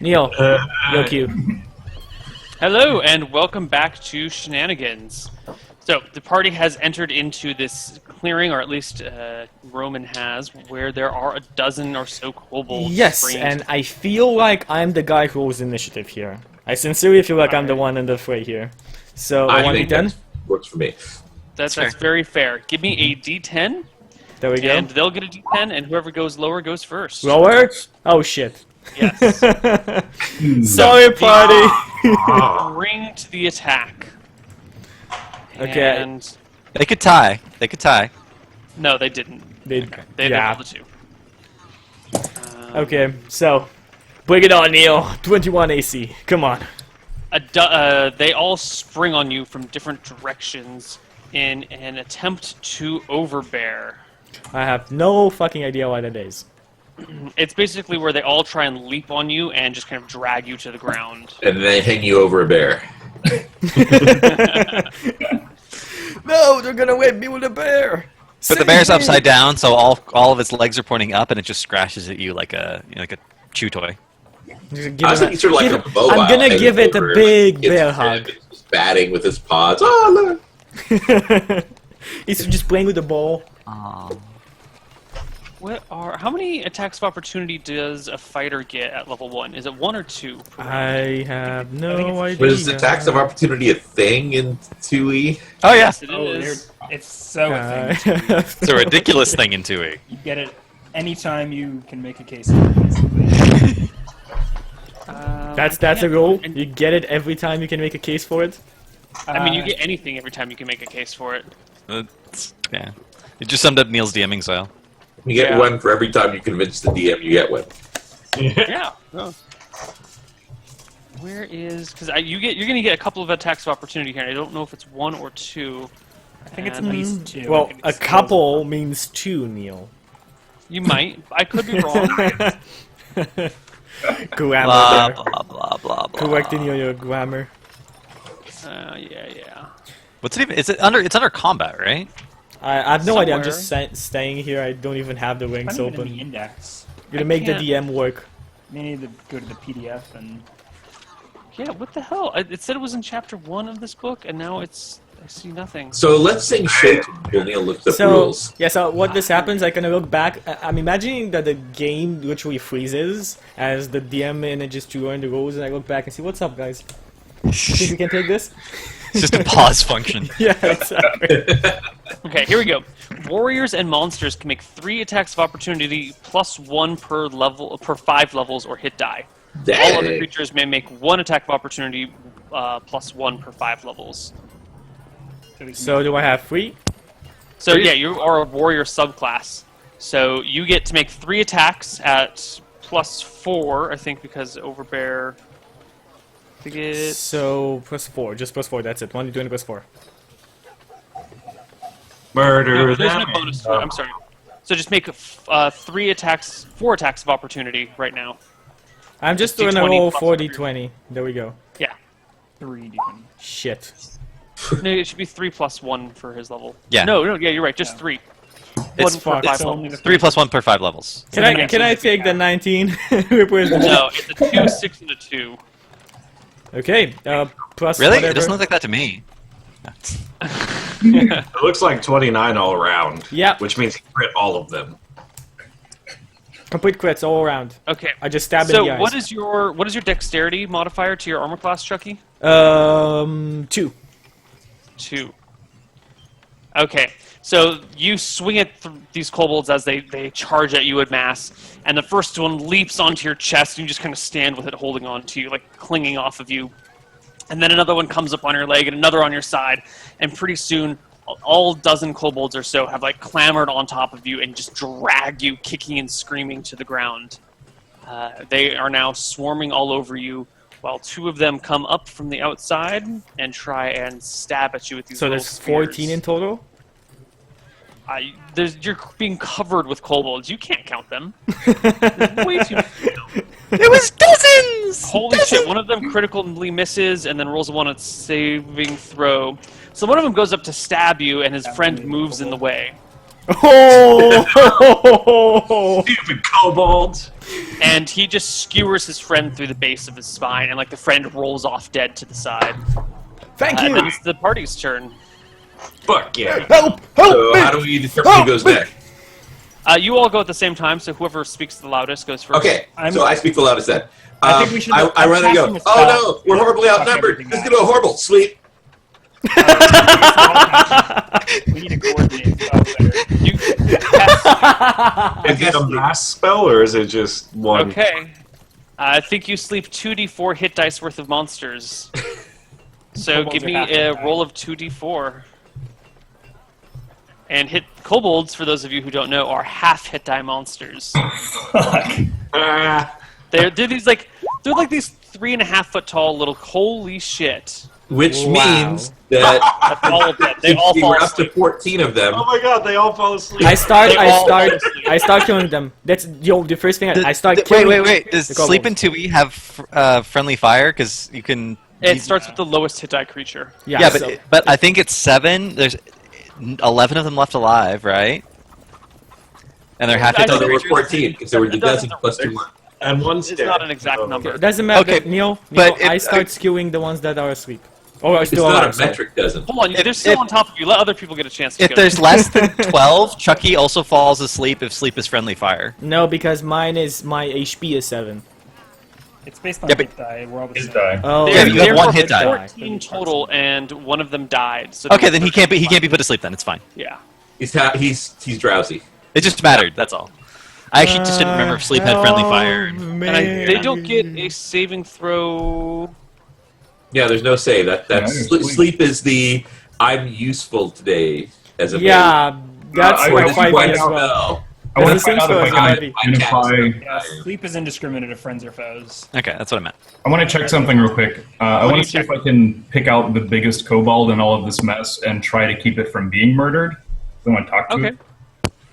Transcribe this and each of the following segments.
Neil, your cue. Hello, and welcome back to Shenanigans. So, the party has entered into this clearing, or at least Roman has, where there are a dozen or so kobolds. Yes, and I feel like I'm the guy who holds initiative here. I sincerely feel like I'm the one in the fray here. So, I want to be think done? that works for me. That's very fair. Give me a D10, There we go. and they'll get a D10, and whoever goes lower goes first. Lower? Oh shit. Yes. Sorry, party! Bring to the attack. Okay. And They could tie. They could tie. no, they didn't. They yeah. rolled a 2. Okay, so, bring it on, Neil. 21 AC. Come on. They all spring on you from different directions in an attempt to overbear. I have no fucking idea what it is. It's basically where they all try and leap on you and just kind of drag you to the ground. And then they hang you over a bear. No, they're gonna whip me with a bear! But the bear's upside down, so all of its legs are pointing up, and it just scratches at you like a like a chew toy. I was thinking sort of like a mobile. I'm gonna give it a over, big like, bear it's hug. just batting with his paws. Oh, look! He's just playing with the ball. How many attacks of opportunity does a fighter get at level 1? Is it 1 or 2? Per round? I have no idea. Was attacks of opportunity a thing in 2E? Oh yeah, Yes, it is. It's so a thing. it's a ridiculous thing in 2E. You get it anytime you can make a case for it, basically. That's a rule. You get it every time you can make a case for it. I mean, you get anything every time you can make a case for it. Yeah, it just summed up Neil's DMing style. You get Yeah. one for every time you convince the DM you get one. Yeah. Oh. Where is? Because you're gonna get a couple of attacks of opportunity here. I don't know if it's 1 or 2. I think it's at least 2. Well, I think a it's couple means 2, Neil. You might. I could be wrong. Grammar Blah there. blah blah blah blah. Correcting your grammar. Yeah. What's it even? Is it under? It's under combat, right? I have no idea. I'm Somewhere. just staying here. I don't even have the It's links not even in open. the index. Gonna make the can't- DM work. You need to go to the PDF and... Yeah. What the hell? It said it was in chapter 1 of this book, and now it's. I see nothing. So let's sing shit while Neil looks up So rules. yeah, so what this happens, I can look back. I'm imagining that the game literally freezes as the DM manages to learn the rules, and I look back and see what's up, guys. Think we can take this? It's just a pause function. Yeah, exactly. Okay, here we go. Warriors and monsters can make 3 attacks of opportunity plus 1 per level per 5 levels or hit die. All other Dang. creatures may make 1 attack of opportunity plus 1 per 5 levels. So do I have 3? So yeah, you are a warrior subclass. So you get to make 3 attacks at plus 4, I think, because overbear. I think it's So plus 4, just plus 4. That's it. 1 d20 plus 4. no, there's no bonus to it. I'm sorry. So just make 4 attacks of opportunity right now. I'm just D20 gonna roll plus 4 3. d20. There we go. Yeah. 3 different. Shit. No, it should be 3 plus 1 for his level. Yeah. No, yeah, you're right. Just Yeah. 3. It's 1 per 5 It's only levels. the 3 plus 1 per 5 levels. Can I take the 19? Represent- No, it's a 2, 6, and a 2. Okay. Plus Really? whatever. It doesn't look like that to me. It looks like 29 all around. Yeah. Which means he crit all of them. Complete crits all around. Okay. I just stabbed So in the eyes. what is your dexterity modifier to your armor class, Chucky? 2. 2. Okay, so you swing at these kobolds as they charge at you en masse, and the first one leaps onto your chest, and you just kind of stand with it holding on to you, like clinging off of you. And then another one comes up on your leg, and another on your side, and pretty soon, all dozen kobolds or so have like clambered on top of you and just drag you, kicking and screaming, to the ground. They are now swarming all over you, while 2 of them come up from the outside and try and stab at you with these So little there's spears. 14 in total? You're being covered with kobolds. You can't count them. There's way too many. It was dozens. Holy shit, one of them critically misses and then rolls a 1 on saving throw. So one of them goes up to stab you and his friend moves in the way. Oh! Stupid kobolds. And he just skewers his friend through the base of his spine, and like the friend rolls off dead to the side. Thank And you. then it's the party's turn. Fuck yeah. Help! Help So me! how do we determine who goes next? You all go at the same time, so whoever speaks the loudest goes first. Okay, I'm- so I speak the loudest then. I think we should- I I'm run and go, casting a oh spell. no, we're horribly Fuck outnumbered. everything This is up. gonna go horrible. Sweet. We need to coordinate spells better. You cast, Is it a mass spell or is it just one? okay. I think you sleep 2d4 hit dice worth of monsters. So Kobolds give are me half a hit die. roll of 2d4. And hit kobolds, for those of you who don't know, are half hit die monsters. Fuck. Ah, They're these like these 3.5 foot tall little holy shit. Which Wow. means that That's all of them. They all fall we're up to asleep. 14 of them. oh my god, they all fall asleep. I start They all fall asleep. killing them. That's the first thing I start Wait, killing. wait. Does the Sleep kobolds. in 2E have friendly fire? Because you can. It starts with the lowest hit die creature. Yeah, Yeah, so- but I think it's 7. There's 11 of them left alive, right? And they're half hit I No, think there were there 14 because there were the It doesn't- dozen plus 2 more. And one's It's dead. not an exact number. it doesn't matter. Okay, Neil, but I it- start skewing the ones that are asleep. Or are It's still not alive. a sorry. metric dozen. Hold on, If- they're still if- on top of you. Let other people get a chance to If go. there's less than 12, Chucky also falls asleep if sleep is friendly fire. No, because my HP is 7. It's based on Yeah, but- hit die. We're all the His same. die. Oh, Yeah, but you have There one were hit die. 14 total, and one of them died. So Okay, then he can't be put to sleep. Then it's fine. Yeah. He's drowsy. It just mattered. That's all. I actually just didn't remember if sleep had friendly fire. And they don't get a saving throw. Yeah, there's no save. Yeah, Sleep. Sleep is the I'm useful today as a Yeah, that's I for wanna 5 find as out well. I want to That's the find out same if I story as can Ivy. identify. Yeah, sleep is indiscriminate of friends or foes. Okay, that's what I meant. I want to check something real quick. I What want do to see you if I can pick out the biggest kobold in all of this mess and try to keep it from being murdered. I want to talk to Okay. it.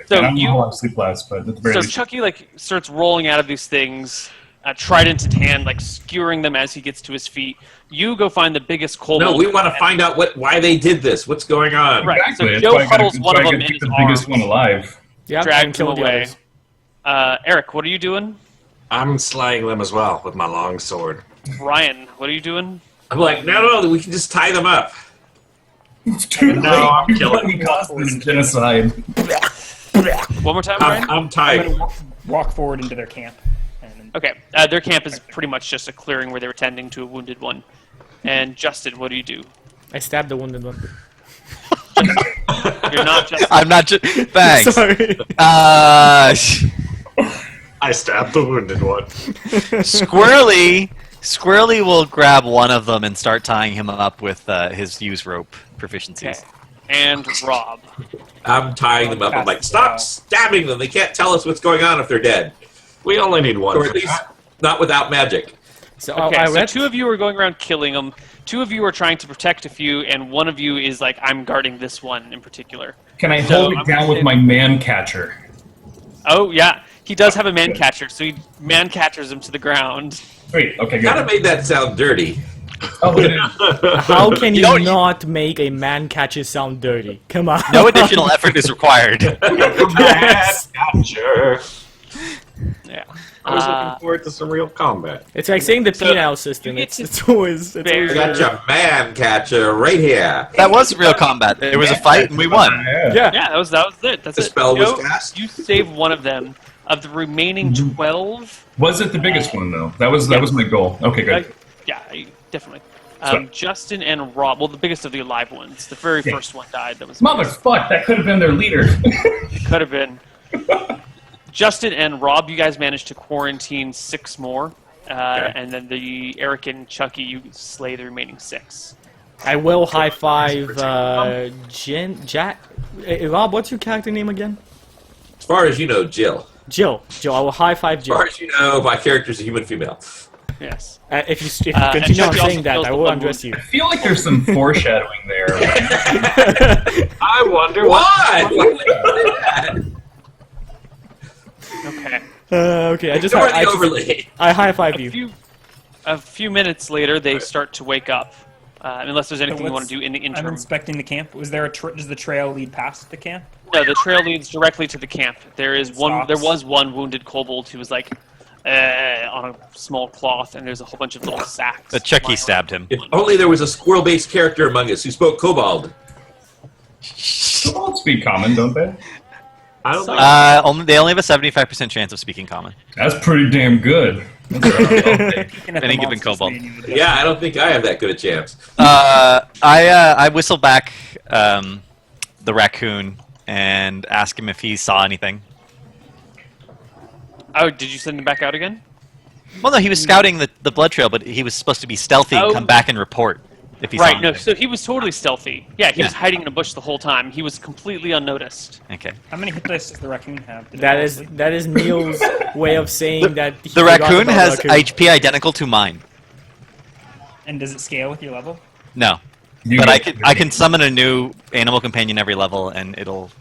So I don't know you- how long sleep lasts, but at the very So least. Chucky like starts rolling out of these things, trident in hand, like skewering them as he gets to his feet. You go find the biggest kobold. No, we want to find out why they did this. What's going on? Right. Exactly. So That's Joe why I gotta- huddles that's one why of I them gotta in keep his the biggest arms. one alive. Yeah, Dragged and kill him the away. others. Eric, what are you doing? I'm slaying them as well with my long sword. Ryan, what are you doing? I'm like, no, we can just tie them up. It's too late. No, I'm killing He caused this genocide. One more time, Ryan. I'm I'm tied. gonna walk forward into their camp. And Okay. Their camp is pretty much just a clearing where they were tending to a wounded one. And Justin, what do you do? I stabbed the wounded one. You're not Justin. I'm not just. Thanks. Sorry. I stabbed the wounded one. Squirrely will grab one of them and start tying him up with his use rope proficiencies. Okay. And Rob. I'm tying them up. I'm like, stop stabbing them. They can't tell us what's going on if they're dead. We only need one. Or for at least that. not without magic. So Okay, I so read. 2 of you are going around killing them. 2 of you are trying to protect a few, and 1 of you is like, I'm guarding this one in particular. Can I So, hold I'm it down gonna with say- my man catcher? Oh, yeah. He does have a man catcher, so he man catchers him to the ground. Wait, okay, Kind of good. made that sound dirty. Oh, it is. How can you know, not make a man catcher sound dirty? Come on. No additional effort is required. Yes. Gotcha. Yeah. I was looking forward to some real combat. It's like saying the So, penile system. you get It's to always. It's bear- always I got your man catcher right here. That was real combat. It was a fight and we won. yeah. Yeah, that was it. That's The it. spell was Joe, cast? You save one of them. Of the remaining 12, Was it the biggest one though? That was my goal. Okay, good. yeah, definitely. So- Justin and Rob, well, the biggest of the alive ones. The very Yeah. first one died. That was Motherfuck, that could have been their leader. It could have been. Justin and Rob, you guys managed to quarantine 6 more. And then Eric and Chucky, you slay the remaining 6. I will high five Jack. Rob, what's your character name again? As far as you know, Jill. Jill. I will high five As Jill. far as you know, my character's a human female. Yes. If you and continue on Chucky also saying that, kills I the will one undress you. I feel like there's some foreshadowing there. I wonder Why? Why would you do that? Okay. Okay, I just Ignore I the overlay. high five you. A few minutes later, they start to wake up. unless there's anything you want what's- to do in the I'm interim. inspecting the camp. Was there a does the trail lead past the camp? No, the trail leads directly to the camp. There is one. Stops. There was one wounded kobold who was like on a small cloth, and there's a whole bunch of little sacks. But Chucky lying stabbed him. If only there was a squirrel-based character among us who spoke kobold. Kobolds speak common, don't they? I don't think. They only have a 75% chance of speaking common. That's pretty damn good. That's what I'll take. Looking at Any the given monsters kobold. menu with Yeah, I don't think I have that good a chance. I whistle back the raccoon and ask him if he saw anything. Oh, did you send him back out again? Well, no, he was scouting the blood trail, but he was supposed to be stealthy and Oh. come back and report if he saw Right. No. anything. So he was totally stealthy. Yeah, he was Yeah. hiding in a bush the whole time. He was completely unnoticed. Okay. How many hit dice does the raccoon have? Did it That fall is asleep? that is Neil's way of saying that he The forgot raccoon about has raccoon. HP identical to mine. And does it scale with your level? No, You but get- I can summon a new animal companion every level, and it'll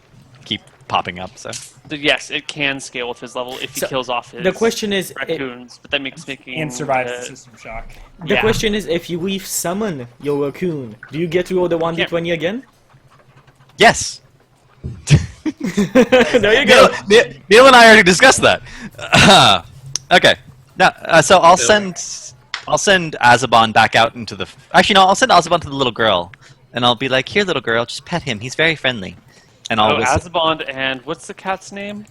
keep popping up. So So yes, it can scale with his level if he So, kills off his The question is, raccoons, but that makes making And survives the system shock. the yeah. question is, if you re-summon your raccoon, do you get to roll the 1d20 again? yes, There you go. Neil and I already discussed that. Okay, now so I'll send Azabon back out into the. Actually, no, I'll send Azabon to the little girl, and I'll be like, "Here, little girl, just pet him. He's very friendly." And I'll Oh, whistle. Azabond and what's the cat's name?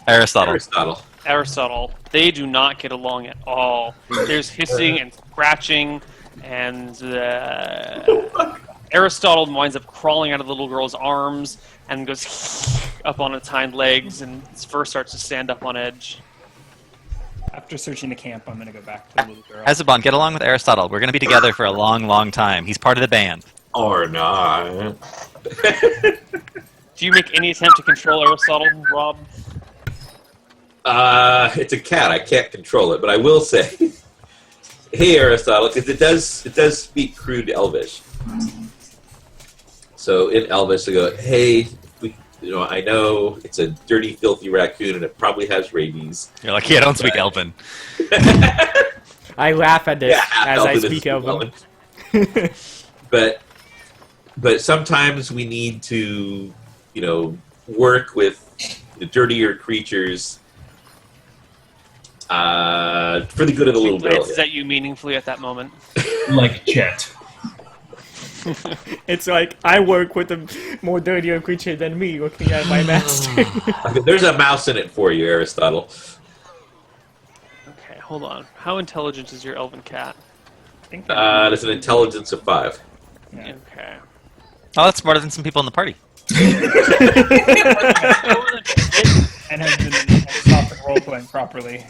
Aristotle. Aristotle. Aristotle. They do not get along at all. There's hissing and scratching, and Aristotle winds up crawling out of the little girl's arms and goes up on its hind legs, and its fur starts to stand up on edge. After searching the camp, I'm gonna go back to the little girl. Azabon, get along with Aristotle. We're going to be together for a long, long time. He's part of the band. Or not. Do you make any attempt to control Aristotle, Rob? It's a cat. I can't control it, but I will say, "Hey, Aristotle," because it does speak crude Elvish. So in Elvish, I go, "Hey, I know it's a dirty, filthy raccoon, and it probably has rabies." You're like, yeah, don't speak Elven. I laugh at this as I Elven speak is Elven. But sometimes we need to, work with the dirtier creatures for the good of the He little girl. glances at you meaningfully at that moment. Like Chet. It's like I work with a more dirtier creature than me, looking at my master. Okay, there's a mouse in it for you, Aristotle. Okay, hold on. How intelligent is your elven cat? I think There's an intelligence of 5. yeah. Okay. Oh, that's smarter than some people in the party. And has been stopped role playing properly.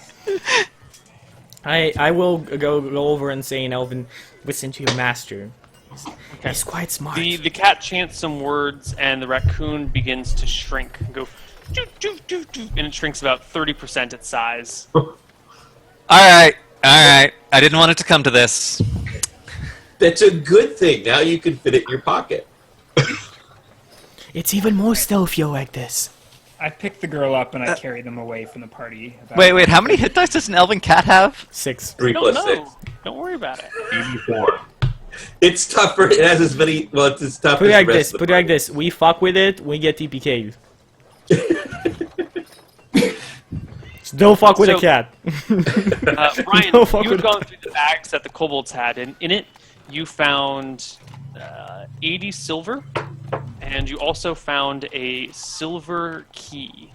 I will go over and say in Elven, listen to your master. He's quite smart. The cat chants some words, and the raccoon begins to shrink. And go, doo, doo, doo, doo, and it shrinks about 30% its size. All right. I didn't want it to come to this. That's a good thing. Now you can fit it in your pocket. It's even more stealthier like this. I pick the girl up and I carry them away from the party. Wait, how many hit dice does an elven cat have? 6. 3 I don't plus know. 6. Don't worry about it. 84. It's tougher. It has as many. Well, it's as tough Put it as like the this. rest of Put the it like this. We fuck with it, we get TPK'd. Don't fuck with a So- cat. Brian, No, fuck you had it. gone through the bags that the kobolds had, and in it you found 80 silver, and you also found a silver key.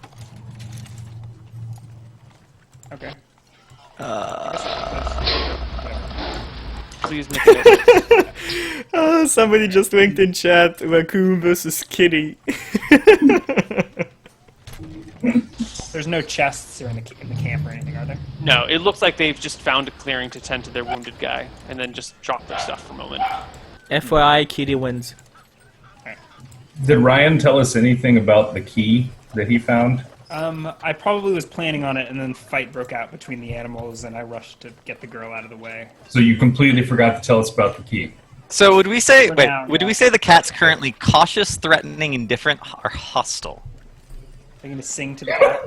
Okay. Please make it. Oh, somebody just linked in chat, raccoon versus kitty. There's no chests or in the camp or anything, are there? No, it looks like they've just found a clearing to tend to their wounded guy, and then just dropped their stuff for a moment. FYI, kitty wins. Did Ryan tell us anything about the key that he found? I probably was planning on it, and then a fight broke out between the animals, and I rushed to get the girl out of the way. So you completely forgot to tell us about the key. So would we say For wait? now, Would yeah. we say the cat's currently cautious, threatening, indifferent, or hostile? Are you gonna sing to the cat?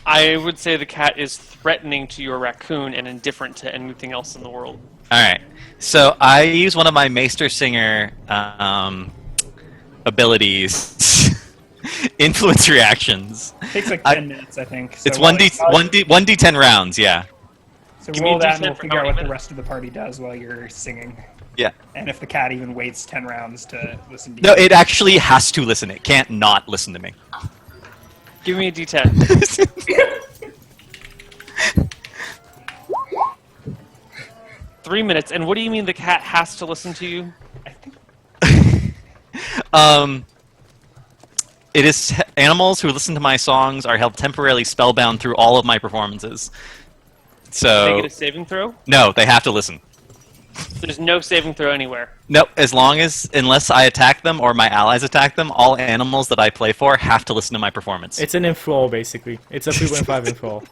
I would say the cat is threatening to your raccoon and indifferent to anything else in the world. All right. So I use one of my Maester Singer abilities, influence reactions. Takes like 10 minutes, I think. So It's 1d10 rounds. Yeah. So Give me roll a that, and D10 we'll for figure how out many what the minutes? rest of the party does while you're singing. Yeah. And if the cat even waits 10 rounds to listen to No, you. it actually has to listen. It can't not listen to me. Give me a D10. 3 minutes. And what do you mean the cat has to listen to you? I think It is animals who listen to my songs are held temporarily spellbound through all of my performances. They So get a saving throw? no, they have to listen. There's no saving throw anywhere. No, unless I attack them or my allies attack them, all animals that I play for have to listen to my performance. It's an enthrall, basically. It's a 3.5 enthrall.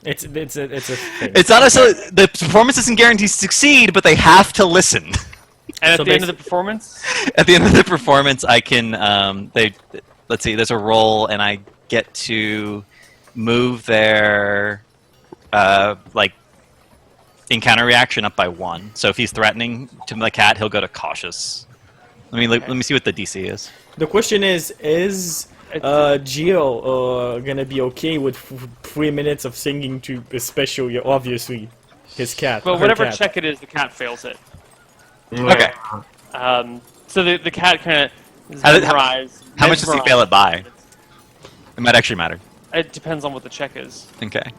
It's a thing. It's not necessarily the performance isn't guaranteed to succeed, but they have to listen. And So at the end of the performance, At the end of the performance, I can let's see. There's a roll, and I get to move their encounter reaction up by 1. So if he's threatening to the cat, he'll go to cautious. Let me see what the DC is. The question is Gio gonna be okay with 3 minutes of singing to especially, obviously, his cat? well, her whatever cat. check it is, the cat fails it. Okay. So the cat kind of How much does he fail it by? It might actually matter. It depends on what the check is. Okay.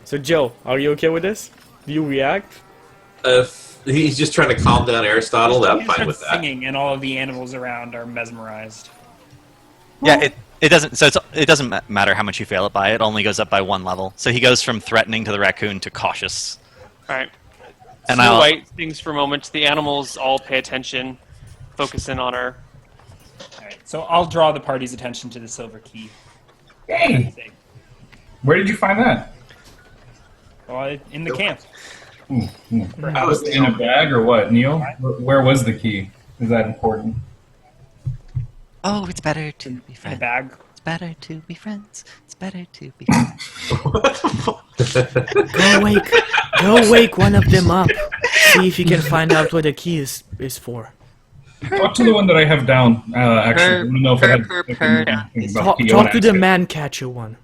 So Joe, are you okay with this? Do you react? If he's just trying to calm down Aristotle, I'm you fine start with that. singing, and all of the animals around are mesmerized. Yeah, it doesn't. So it doesn't matter how much you fail it by. It only goes up by 1 level. So he goes from threatening to the raccoon to cautious. All right. And Snow I'll- White sings for a moment. The animals all pay attention, focus in on her. All right, so I'll draw the party's attention to the silver key. Hey, where did you find that? Well, in the camp. Ooh, ooh. Perhaps. In a bag or what, Neil? Where was the key? Is that important? Oh, it's better to be In a friends. bag. It's better to be friends. It's better to be friends. Go wake one of them up. See if you can find out what the key is for. Talk to the one that I have down. Actually, I don't know if I had Purr, if purr, I knew anything about Talk, the key. I talk wanna to ask the it. man catcher one.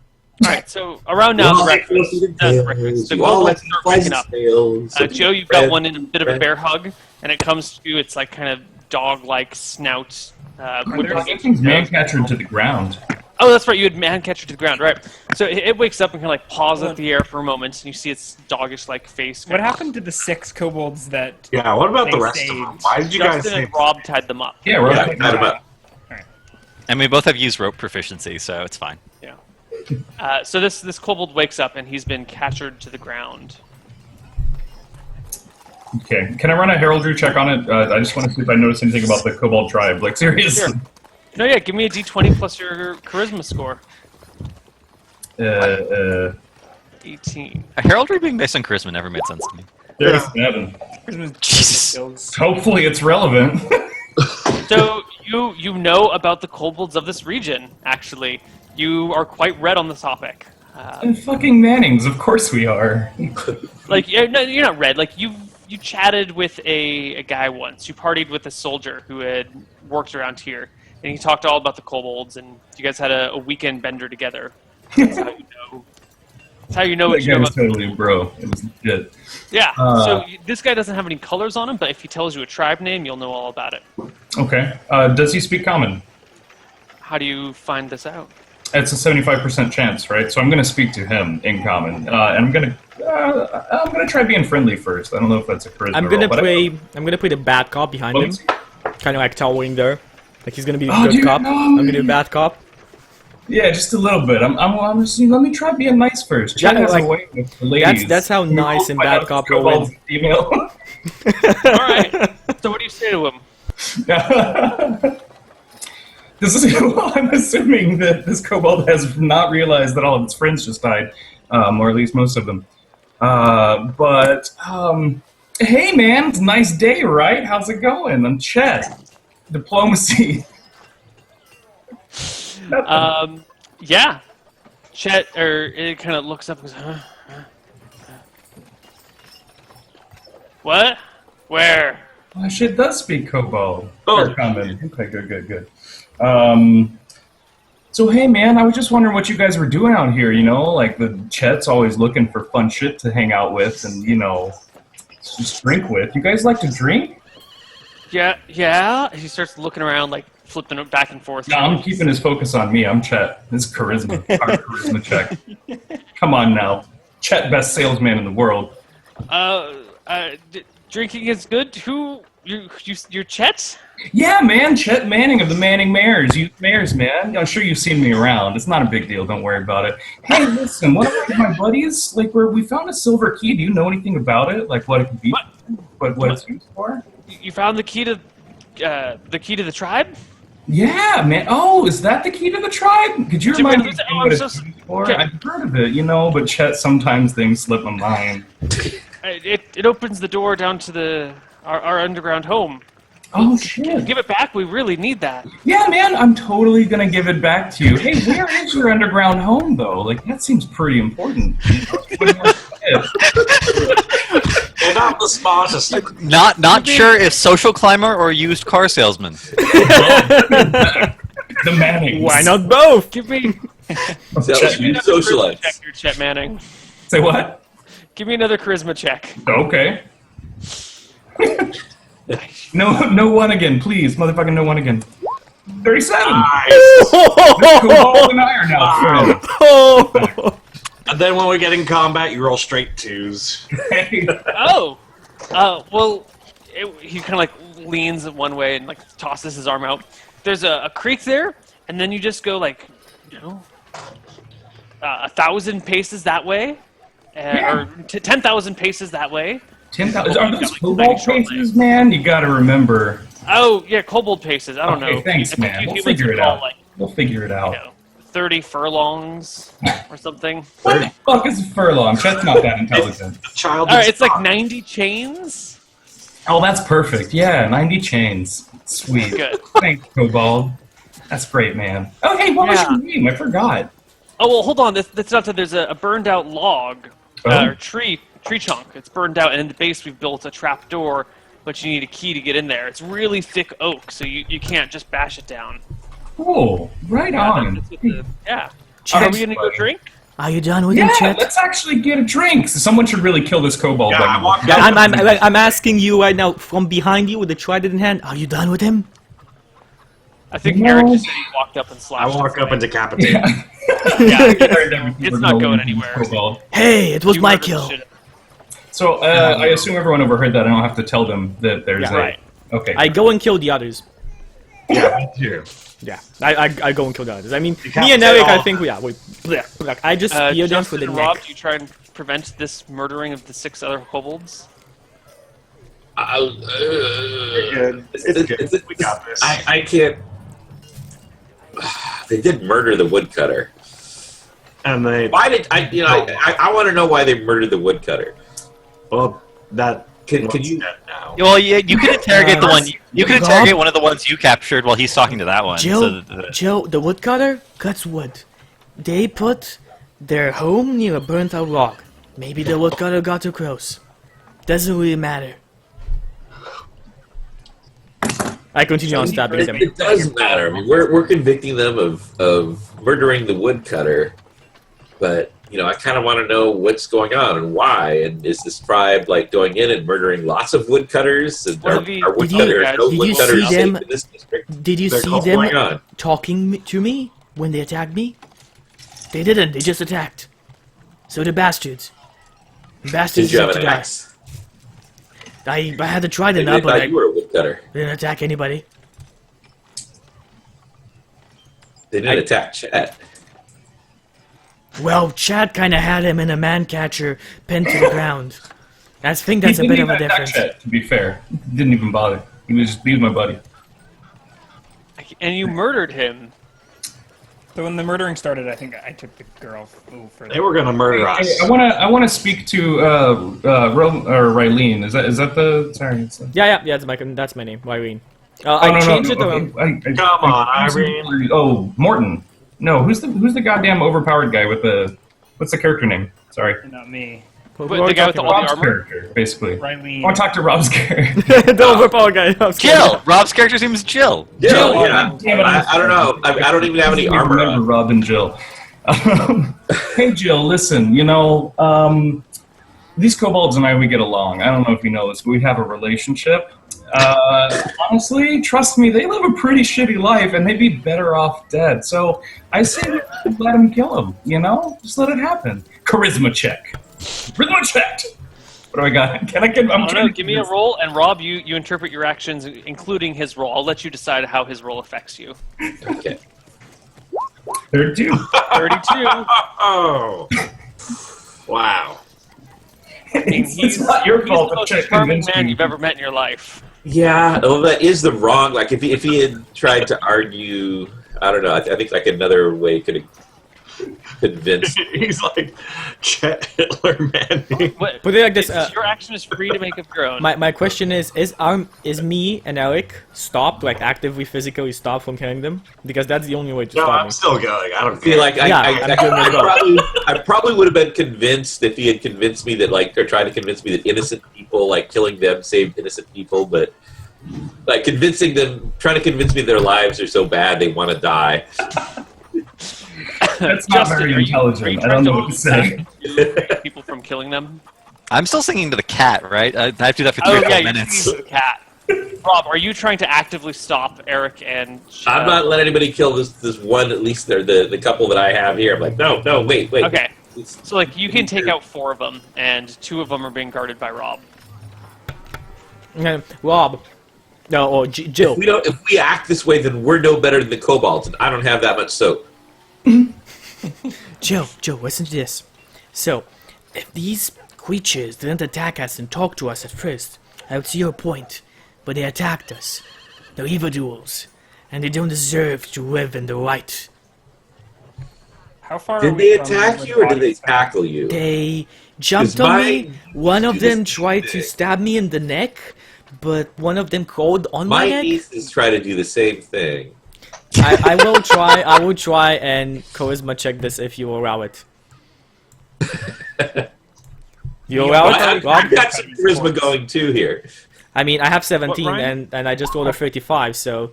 All right. So around now, the breakfast. The You all like kobolds start waking up. tales. Joe, you've got one in a bit of a bear hug, and it comes to its like kind of dog-like snout. Everything's man captured to the ground. Oh, that's right. You had man catcher to the ground, right? So it wakes up and kind of like paws at the air for a moment, and you see its doggish-like face. What happened to the 6 kobolds that... Yeah, what about the They rest of them? saved. Why did you guys Justin say and Rob tied them up. Yeah, we're Yeah, okay. tied him up. And we both have used rope proficiency, so it's fine. Yeah. So this kobold wakes up and he's been captured to the ground. Okay, can I run a heraldry check on it? I just want to see if I notice anything about the kobold tribe. Like, seriously. Sure. No, yeah. Give me a d20 plus your charisma score. 18. A heraldry being based on charisma never made sense to me. 37. Jesus. Skills. Hopefully it's relevant. So you know about the kobolds of this region. Actually, you are quite read on the topic. And fucking Mannings, of course we are. Like no, you're not read. Like you chatted with a guy once. You partied with a soldier who had worked around here, and he talked all about the kobolds. And you guys had a weekend bender together. That's how you know. That's how you know That what you guy know was about. totally a bro. It was legit. Yeah. So this guy doesn't have any colors on him, but if he tells you a tribe name, you'll know all about it. Okay. Does he speak common? How do you find this out? It's a 75% chance, right? So I'm going to speak to him in common, and I'm gonna try being friendly first. I don't know if that's a charisma I'm gonna roll, but I'm gonna play the bad cop behind him, kind of like towering there, like he's gonna be the Oh, good dude, cop. no. I'm gonna be a bad cop. Yeah, just a little bit. I'm just let me try being nice first. Yeah, Chad has like, a way with the ladies. that's how nice and Find bad out cop if roll Kobold's in. female. All right. So what do you say to him? This is well, I'm assuming that this kobold has not realized that all of its friends just died, or at least most of them. Hey man, it's a nice day, right? How's it going? I'm Chet. Diplomacy. Yeah. Chet, or it kind of looks up and goes, huh? What? Where? Oh, shit does speak Kobold. Oh. Or common. Okay, good. So hey man, I was just wondering what you guys were doing out here, you know? Like the Chet's always looking for fun shit to hang out with and, you know, just drink with. You guys like to drink? Yeah. He starts looking around, like flipping it back and forth. No, I'm keeping his focus on me. I'm Chet. This is charisma. Our charisma check. Come on now. Chet, best salesman in the world. Drinking is good. Who? You're Chet? Yeah, man. Chet Manning of the Manning Mares. Youth Mares, man. I'm sure you've seen me around. It's not a big deal. Don't worry about it. Hey, listen. One of my buddies, like, we found a silver key. Do you know anything about it? Like, what it could be? What it's used for? You found the key to the tribe? Yeah, man. Oh, is that the key to the tribe? Could you remind me Oh, what I'm it's so used for? okay. I've heard of it, you know, but Chet, sometimes things slip my mind. It opens the door down to our underground home. Oh, shit. Give it back. We really need that. Yeah, man, I'm totally gonna give it back to you. Hey, where is your underground home, though? Like, that seems pretty important. They're not the smartest. Not sure if social climber or used car salesman. The Mannings. Why not both? Give me Chet, you another charisma socialites. check, here, Chet Manning. Say what? Give me another charisma check. Okay. No one again, please. Motherfucking no one again. 37! Nice. Cobalt and iron now. Oh! And then when we get in combat, you roll straight twos. Oh, well, he kind of like leans one way and like tosses his arm out. There's a creek there, and then you just go like, 1,000 paces that way, or 10,000 paces that way. 10,000. Are those Like cobalt short paces, legs. man? You gotta remember. Oh yeah, kobold paces. I don't know. Okay, thanks, I think man. you We'll humans figure would it call out. Like, We'll figure it out. 30 furlongs or something. What the fuck is a furlong? Chet's not that intelligent. Child. All right, it's like 90 chains. Oh, that's perfect. Yeah, 90 chains. Sweet. Good. Thanks, Cobalt. That's great, man. Oh, hey, what was your name? I forgot. Oh well, hold on. That's not that. There's a burned out log Oh. or tree chunk. It's burned out, and in the base we've built a trap door, but you need a key to get in there. It's really thick oak, so you can't just bash it down. Oh, right on. That's what the- yeah. Chet, Are we gonna go drink? Are you done with Yeah, him, Chet? let's actually get a drink. Someone should really kill this Cobalt. Yeah, I walked Yeah, up. I'm asking you right now, from behind you with the trident in hand, are you done with him? I think No. Eric just said he walked up and I slashed. walk his up and leg. decapitate. It's not going anywhere. Cobalt. Hey, it was You my murdered the kill. shit- So, I assume everyone overheard that. I don't have to tell them that there's Yeah, a... right. Okay. I go and kill the others. Yeah, me too. Yeah, I go and kill the others. I mean, me can't and say Eric, I all. think like, I just spear them for Justin the and neck. Rob, do you try and prevent this murdering of the 6 other kobolds? We got this. I can't. They did murder the woodcutter. And they. Why did I? You know, I want to know why they murdered the woodcutter. Well, that. Can one's you? dead now. Well, you can interrogate the one. You can Rob? interrogate one of the ones you captured while he's talking to that one. Jill, So Jill, the woodcutter cuts wood. They put their home near a burnt out log. Maybe the woodcutter got too close. Doesn't really matter. I continue on stabbing them. It does matter. I mean, we're convicting them of murdering the woodcutter, but you know, I kind of want to know what's going on and why. And is this tribe like going in and murdering lots of woodcutters? And What are, have you- are woodcutters, no did you woodcutters see them- safe in this district? Did you They're see what's them going on? talking to me when they attacked me? They didn't. They just attacked. So the bastards. Bastards Did you have deserve an to die. axe? I had to try They it up, but thought I you were a woodcutter. didn't attack anybody. They didn't attack Chet. Well, Chad kind of had him in a man catcher pinned to the ground. I think that's a He bit didn't of a even attack difference. Chet, to be fair. He didn't even bother. He was my buddy. And you murdered him. So when the murdering started, I think I took the girl for They were gonna murder us. Hey, I wanna speak to Rylene. Is that the sorry? It's, Yeah, that's my name, Irene. oh, I changed it around. Come on, Irene. Oh, Morton. No, who's the goddamn overpowered guy with the... What's the character name? Sorry. Not me. But The guy with all the Rob's armor? character, basically. Riley. I want to talk to Rob's character. the overpowered guy. I'm scared. Chill. Rob's character seems chill. Jill, Jill, yeah. damn it, I don't know. I don't even have any armor Remember on. Rob and Jill. Hey, Jill, listen, these kobolds and I, we get along. I don't know if you know this, but we have a relationship. Honestly, trust me, they live a pretty shitty life, and they'd be better off dead. So I say let him kill him, Just let it happen. Charisma check. Charisma check! What do I got? Can I get... I don't know, give me a roll, and Rob, you interpret your actions, including his roll. I'll let you decide how his roll affects you. Okay. 32. 32. Oh. Wow. It's not your He's fault the that most Chet charming convinced man you. you've ever met in your life. Yeah, well, that is the wrong. Like, if he had tried to argue, I don't know. I think like another way could have convinced. He's like Chet Hitler Manning. But Put it like this. your action is free to make of your own. My question is me and Eric stopped, like actively physically stopped from killing them? Because that's the only way to No, stop I'm me. still going. I don't I feel care. like Yeah, I'm doing my job. I probably would have been convinced if he had convinced me that or tried to convince me that innocent people, like killing them, saved innocent people, but like trying to convince me their lives are so bad they want to die. That's not Justin, very are you intelligent. I trying don't know what to say. prevent people from killing them? I'm still singing to the cat, right? I have to do that for Oh 3 or 4 yeah, you're minutes. singing to the cat. Rob, are you trying to actively stop Eric and? I'm not letting anybody kill this one. At least they're the couple that I have here. I'm like, no, wait. Okay, so like you can take out 4 of them, and 2 of them are being guarded by Rob. Okay, Rob. No, or Jill. If we act this way, then we're no better than the kobolds, and I don't have that much soap. Jill, listen to this. So, if these creatures didn't attack us and talk to us at first, I would see your point. But they attacked us. They're evildoers, and they don't deserve to live in the light. How far are Did we they from attack where you, the or did they bodies found? tackle you? They jumped Is on my- me. One of Dude, them this- tried to stab me in the neck, but one of them crawled on my My neck. nieces try to do the same thing. I will try. I will try and charisma check this if you allow it. You allow it, Rob? I've got some charisma going too here. I mean, I have 17 What, Ryan? and I just rolled a 35, so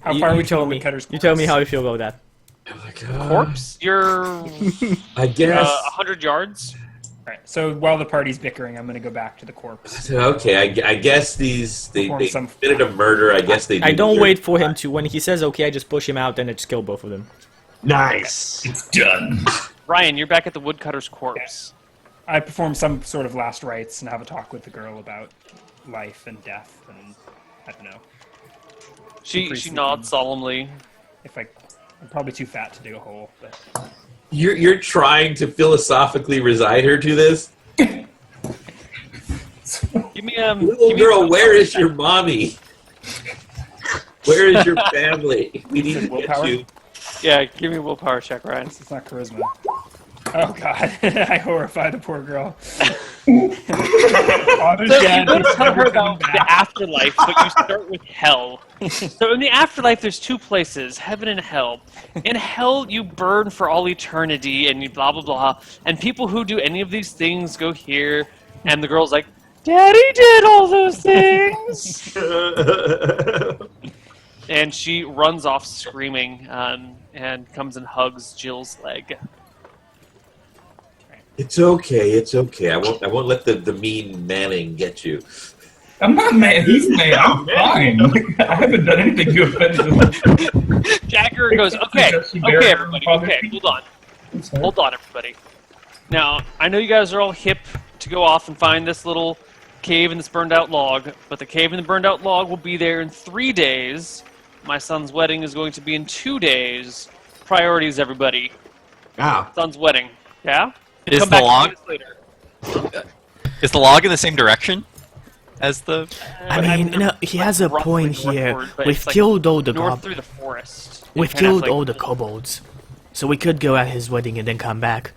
How you, far are you we tell from me. Woodcutter's You tell me corpse? how you feel about that. Oh my god. Corpse, you're I guess. 100 yards. Right. So while the party's bickering, I'm going to go back to the corpse. Okay, I guess they Perform some- committed a murder. I guess they. I don't deserve wait for to him die. to. When he says okay, I just push him out and I just kill both of them. Nice. It's done. Ryan, you're back at the woodcutter's corpse. I perform some sort of last rites and have a talk with the girl about life and death and I don't know. She Pretty nods solemnly. I'm probably too fat to dig a hole, but You're trying to philosophically resign her to this, Give me little give me girl. a- Where is your mommy? Where is your family? We need to get Willpower? you. Yeah, give me a willpower check, Ryan. it's not charisma. Oh god, I horrify the poor girl. Father's So you dead, don't he's tell never her coming about back. the afterlife, but you start with hell. So in the afterlife, there's 2 places, heaven and hell. In hell, you burn for all eternity, and you blah blah blah. And people who do any of these things go here, and the girl's like, "Daddy did all those things," and she runs off screaming, and comes and hugs Jill's leg. It's okay. It's okay. I won't let the mean Manning get you. I'm not mad. He's mad. I'm fine. I haven't done anything to offend him. Jagger goes, okay, everybody, okay, hold on, everybody. Now, I know you guys are all hip to go off and find this little cave in this burned-out log, but the cave in the burned-out log will be there in 3 days. My son's wedding is going to be in 2 days. Priorities, everybody. Ah, Son's wedding, yeah? Is Come the back log 2 days later. is the log in the same direction as the? I mean, I'm no, he has a roughly point here. northward, but We've it's like killed all the north goblins. through the forest. We've And kind of killed like- all the kobolds, so we could go at his wedding and then come back.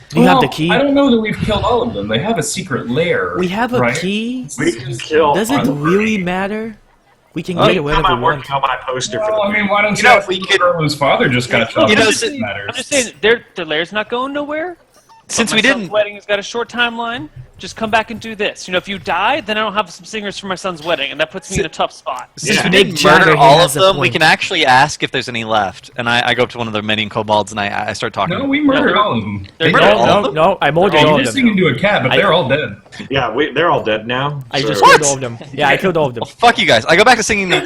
Do you have the key? I don't know that we've killed all of them. They have a secret lair. We have a right? key. we can kill. Does it really matter? We can Oh, get whatever I'm we want. working on my poster for Well, the I mean, why don't you know, ask we the could- girl whose father just got shot? You know, It si- matters. I'm just saying, their lair's not going nowhere. Since My we son's didn't, wedding has got a short timeline. Just come back and do this. If you die, then I don't have some singers for my son's wedding, and that puts me in a tough spot. since we Nick didn't Jagger, murder he all has of a them, we point. can actually ask if there's any left. And I go up to one of the remaining kobolds and I start talking. No, we murdered No. all of them. They're murdered dead. all of them? No, I murdered You're all of listening them. into a cat, but I- they're all dead. Yeah, they're all dead now. I so- just What? killed all of them. Yeah, I killed all of them. Well, fuck you guys. I go back to singing. Wait.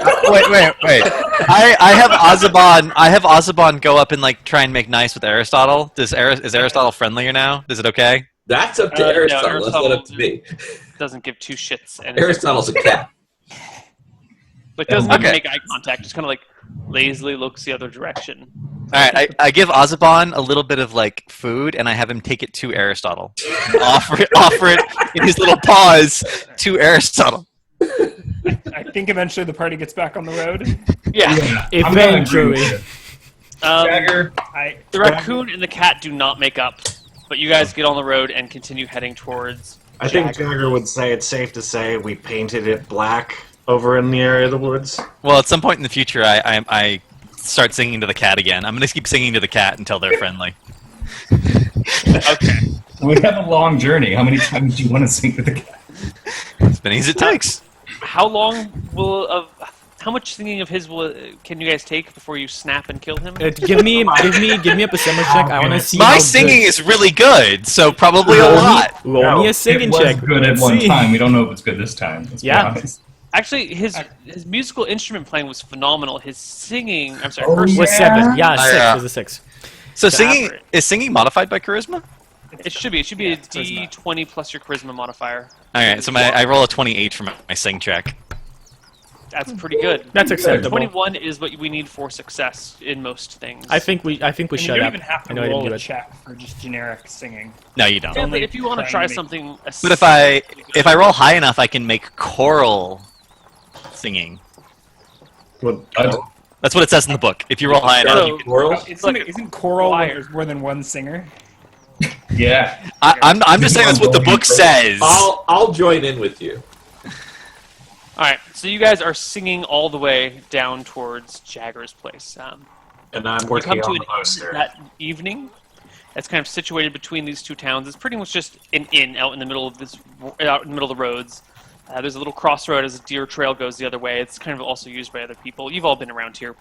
I have Ozabon. I have Ozabon go up and try and make nice with Aristotle. Is Aristotle friendlier now? Is it okay? That's up to No, Aristotle. That's not up to me. Doesn't give two shits, and Aristotle's a cat. doesn't Okay. even make eye contact. Just kind of lazily looks the other direction. All right. I give Ozabon a little bit of food, and I have him take it to Aristotle. offer it in his little paws to Aristotle. I think eventually the party gets back on the road. Yeah. I'm gonna agree Eventually. with you. Jagger, The raccoon and the cat do not make up, but you guys get on the road and continue heading towards. I think Jagger would say it's safe to say we painted it black over in the area of the woods. Well, at some point in the future, I start singing to the cat again. I'm gonna keep singing to the cat until they're friendly. Okay. we have a long journey. How many times do you want to sing to the cat? As many as it takes. How long how much singing of his can you guys take before you snap and kill him? Give me a percentage check. I want to see My how singing good. is really good, so probably a lot. Roll me a singing it was check. good at Let's one see. time. We don't know if it's good this time. Let's be Yeah. honest. Actually, his musical instrument playing was phenomenal. His singing, I'm sorry, Oh, her Was yeah. 7. Yeah, 6. I, Was a 6. So The singing average. is singing modified by charisma? It should be. It should be a D20 plus your charisma modifier. All right, so I roll a 28 for my sing check. That's pretty good. That's acceptable. 21 is what we need for success in most things. I think we And shut you don't up. even have I to know I didn't roll do a it. check for just generic singing. No, you don't. Yeah, but only if you want to trying try to make- something, But if I roll high enough, I can make choral singing. That's what it says in the book. If you roll high enough, So- you can. Coral? Isn't choral when choir. there's more than one singer? Yeah. I'm just saying that's what the book says. I'll join in with you. all right. So you guys are singing all the way down towards Jagger's place. And I'm You working come to on an the inn poster. that evening. It's kind of situated between these two towns. It's pretty much just an inn out in the middle of the roads. There's a little crossroad as a deer trail goes the other way. It's kind of also used by other people. You've all been around here.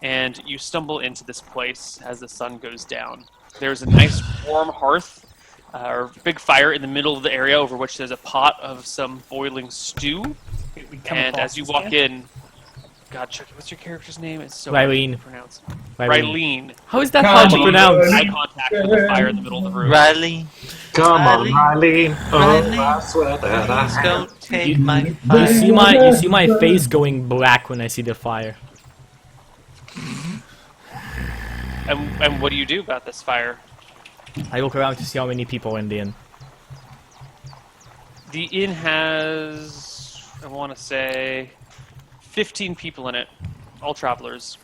And you stumble into this place as the sun goes down. There's a nice warm hearth, or big fire in the middle of the area over which there's a pot of some boiling stew. We come And across as you this walk guy? in, God, Chucky, what's your character's name? It's so Rylene. hard to pronounce. Rylene. Rylene. How is that Come hard to on, pronounce? Eye contact with the fire in the middle of the room. Riley, Come on, Riley. Riley. Riley. Oh, I swear that I don't take You- my You see my face going black when I see the fire. And what do you do about this fire? I look around to see how many people are in the inn. The inn has, I want to say, 15 people in it, all travelers.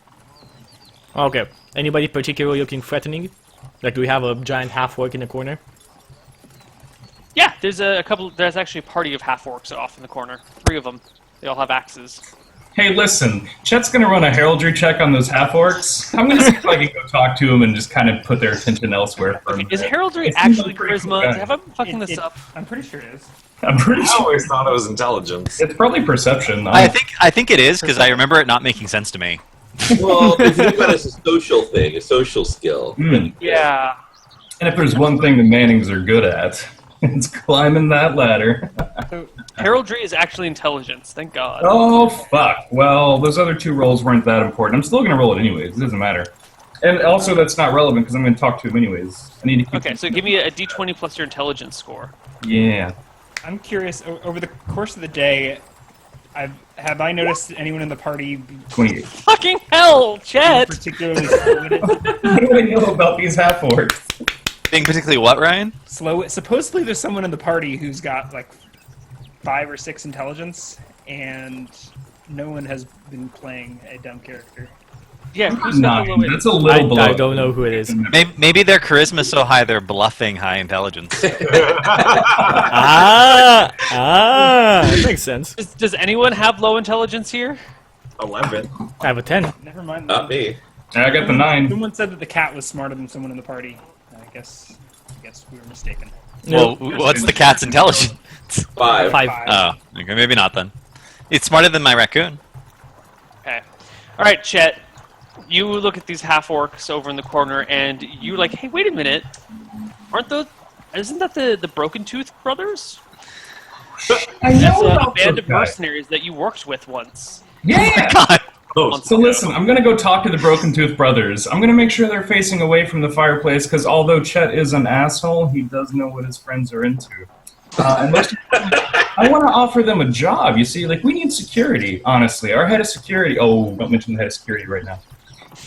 Okay. Anybody particularly looking threatening? Like, do we have a giant half-orc in the corner? Yeah, there's a couple. There's actually a party of half orcs off in the corner. 3 of them. They all have axes. Hey, listen, Chet's gonna run a heraldry check on those half-orcs. I'm gonna see if I can go talk to them and just kind of put their attention elsewhere for a Is minute. heraldry It seems actually like a pretty cool charisma? guy. Have I been fucking this up? I'm pretty sure it is. I'm pretty I sure. always thought it was intelligence. It's probably perception. I think it is because I remember it not making sense to me. Well, if you think about it as a social thing, a social skill. Mm. Yeah. And if there's one thing the Mannings are good at, it's climbing that ladder. Heraldry is actually intelligence. Thank God. Oh, fuck. Well, those other 2 rolls weren't that important. I'm still going to roll it anyways. It doesn't matter. And also, that's not relevant because I'm going to talk to him anyways. I need to keep... Okay, so give me a d20 plus your intelligence score. Yeah. I'm curious, over the course of the day, have I noticed anyone in the party 28. Fucking hell, Chet! particularly slow-witted? What do I know about these half-orcs? Being particularly what, Ryan? Supposedly there's someone in the party who's got like 5 or 6 intelligence, and no one has been playing a dumb character. Yeah, who's got the low That's a little below. I don't know who it is. Maybe their charisma so high they're bluffing high intelligence. Ah! makes sense. Does anyone have low intelligence here? 11. I have a 10. Never mind. Not me. I got the 9. Someone said that the cat was smarter than someone in the party. I guess we were mistaken. Well, what's the cat's intelligence? 5. 5. Oh, okay, maybe not then. It's smarter than my raccoon. Okay. All right, Chet. You look at these half orcs over in the corner, and you're like, "Hey, wait a minute! Isn't that the Broken Tooth brothers? I That's know a about band those of guys. mercenaries that you worked with once." Yeah! God. Oh, So listen, I'm gonna go talk to the Broken Tooth brothers. I'm gonna make sure they're facing away from the fireplace, because although Chet is an asshole, he does know what his friends are into. And most I want to offer them a job. You see, like, we need security, honestly. Our head of security... Oh, don't mention the head of security right now.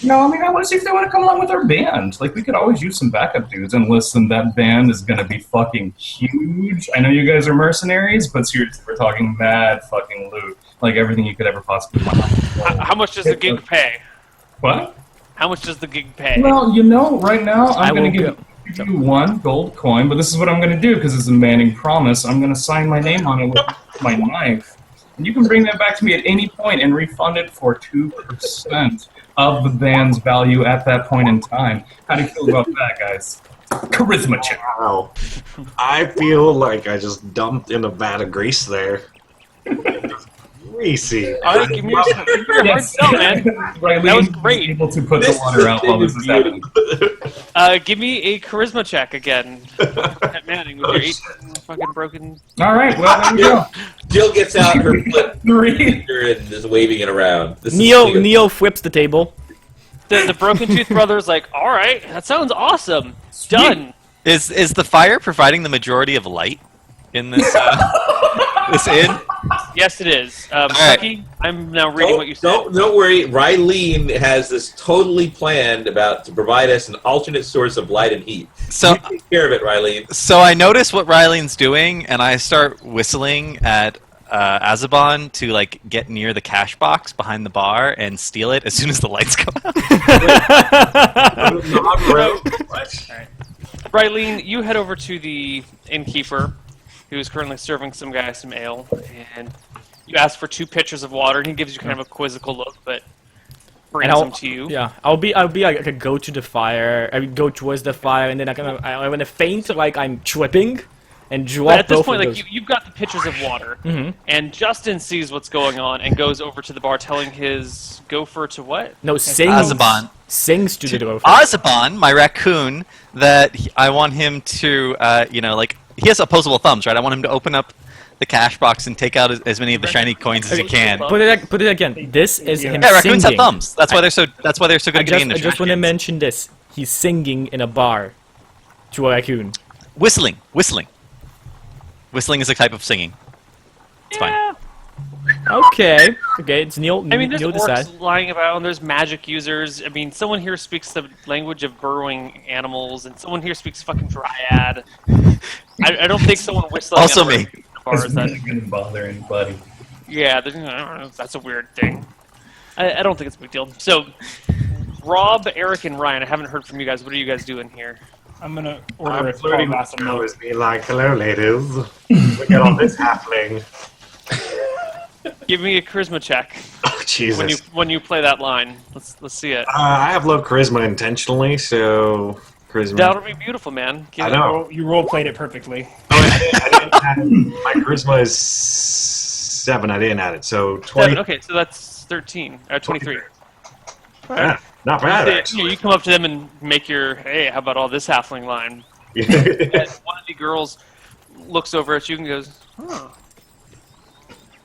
No, I mean, I want to see if they want to come along with our band. Like, we could always use some backup dudes. And listen, that band is going to be fucking huge. I know you guys are mercenaries, but seriously, we're talking mad fucking loot. Like, everything you could ever possibly want. How much does the gig pay? What? How much does the gig pay? Well, you know, right now, I I'm going will to give you 1 gold coin, but this is what I'm going to do, because it's a Manning promise. I'm going to sign my name on it with my knife. And you can bring that back to me at any point and refund it for 2% of the band's value at that point in time. How do you feel about that, guys? Charisma check. Wow. I feel like I just dumped in a vat of grease there. Greasy. All right, give me your hard sell, man. Riley That was is great. able to put the water out while this is happening. Give me a charisma check again. At Manning with your 18 fucking broken. All right, well, there we go. Jill gets out her flip 3. and is waving it around. This is Neo clear. Neo flips the table. The Broken Tooth brothers like, all right, that sounds awesome. Done. Is the fire providing the majority of light in this this inn? Yes, it is. right. Chucky, I'm now reading what you said. Don't worry. Rylene has this totally planned about to provide us an alternate source of light and heat. So You take care of it, Rylene. So I notice what Rylene's doing, and I start whistling at Azabon to like get near the cash box behind the bar and steal it as soon as the lights come out. Rylene, you head over to the innkeeper, who's currently serving some guy some ale, and you ask for 2 pitchers of water, and he gives you kind of a quizzical look, but brings them to you. Yeah, I'll be like, I could go to the fire. I would go towards the fire, and then I'm gonna faint like I'm tripping, and drop But at this both point, of like those. you've got the pitchers of water, Mhm. and Justin sees what's going on and goes over to the bar, telling his gopher to what? No, sings. Azabon. Sings to the gopher. Azabon, my raccoon, that I want him to, like, he has opposable thumbs, right? I want him to open up the cash box and take out as many of the shiny coins as he can. Put it again. This is him Yeah, raccoons singing. have thumbs. That's why they're so. That's why they're so good I at getting just, into I just want to trash cans. mention this. He's singing in a bar to a raccoon. Whistling. Whistling is a type of singing. It's fine. Yeah. Okay, it's Neil. I mean, there's Neil decide. orcs lying about, and there's magic users. I mean, someone here speaks the language of burrowing animals, and someone here speaks fucking dryad. I don't think someone whistling. Also at a me. raccoon bar It's is that. not going to bother anybody. Yeah, I don't know, that's a weird thing. I don't think it's a big deal. So, Rob, Eric, and Ryan, I haven't heard from you guys. What are you guys doing here? I'm gonna order I'm a tall flirting glass with of milk. always be like, hello, ladies. We get on this halfling. Give me a charisma check Oh, Jesus. when you play that line. Let's see it. I have low charisma intentionally, so charisma. That'll be beautiful, man. Give I it- know. You role played it perfectly. Oh, I didn't add, my charisma is 7. I didn't add it, so 20. 7. Okay, so that's 13 or 23. Yeah, not bad, Yeah, actually. you come up to them and make your, hey, how about all this halfling line? And one of the girls looks over at you and goes, huh.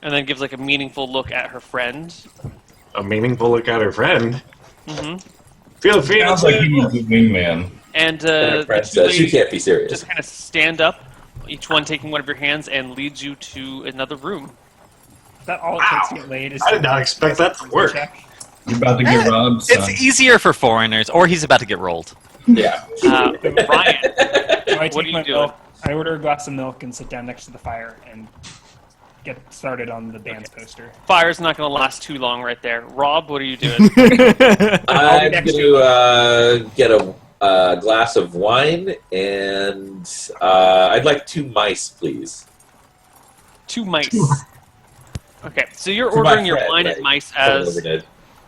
And then gives like a meaningful look at her friend. A meaningful look at her friend. Mm-hmm. Feel free to Sounds like he needs a wingman. And My the friend two says, you ladies can't be serious. just kind of stand up, each one taking one of your hands, and leads you to another room. Is that all it takes to get laid? Is I did not expect that to work. check? You're about to get robbed, son. It's easier for foreigners, or he's about to get rolled. Yeah. Ryan, So I What take are you my doing? milk, I order a glass of milk and sit down next to the fire and get started on the band's poster. fire's not going to last too long right there. Rob, what are you doing? I'm next going to get a glass of wine, and I'd like 2 mice, please. 2 mice. Okay, so you're For my ordering your friend, wine right? and mice Totally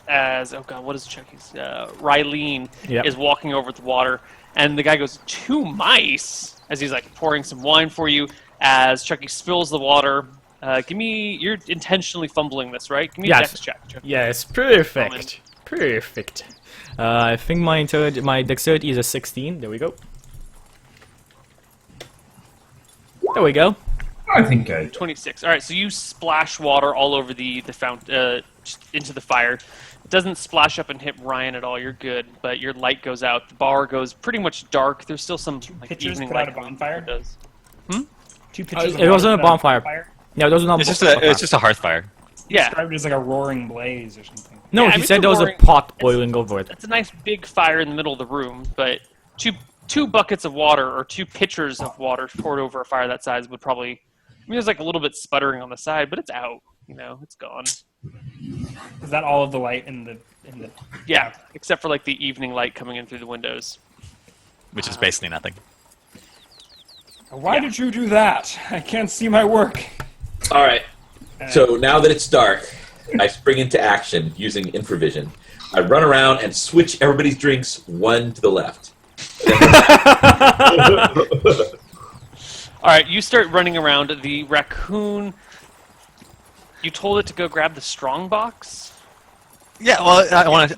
as oh god, what is Chucky's? Rylene Yep. is walking over the water, and the guy goes, 2 mice, as he's like pouring some wine for you. As Chucky spills the water, give me. You're intentionally fumbling this, right? Give me a Yes. dex check. Chucky. Yes, perfect. Perfect. I think my dexterity is a 16. There we go. There we go. I think I. 26. All right, so you splash water all over the fountain into the fire. It doesn't splash up and hit Ryan at all. You're good, but your light goes out. The bar goes pretty much dark. There's still some like, Pitchers evening put light out a going bonfire? through windows. 2 pitches. it wasn't a bonfire. No, it wasn't. It's just a hearth fire. Yeah, Described it as like a roaring blaze or something. No, Yeah, I he mean, said it's a there was a roaring- pot boiling over it. it's a nice big fire in the middle of the room, but two buckets of water or 2 pitchers of water poured over a fire that size would probably. I mean, there's like a little bit sputtering on the side, but it's out. You know, it's gone. Is that all of the light in the? Yeah, except for like the evening light coming in through the windows. Which is basically nothing. Why did you do that? I can't see my work. All right. So now that it's dark, I spring into action using infravision. I run around and switch everybody's drinks one to the left. All right, you start running around. The raccoon. You told it to go grab the strong box. Yeah, well, I wanted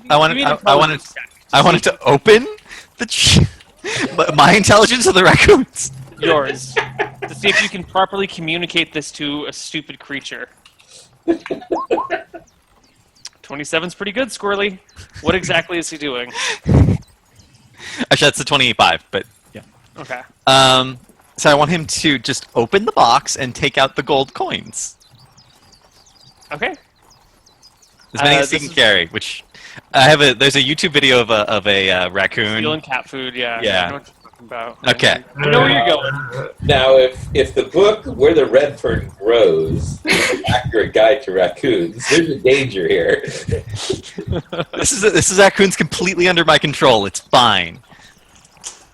to open the my intelligence of the raccoons. Yours. To see if you can properly communicate this to a stupid creature. 27's pretty good, Squirrely. What exactly is he doing? Actually, that's a 25, but yeah. Okay. So I want him to just open the box and take out the gold coins. Okay. As many as he this can is- carry, which there's a YouTube video of a raccoon. Stealing cat food, yeah. Yeah. I know what you're talking about. Okay. I know where you're going. Now, if the book Where the Red Fern Grows is an accurate guide to raccoons, there's a danger here. This is raccoons completely under my control. It's fine.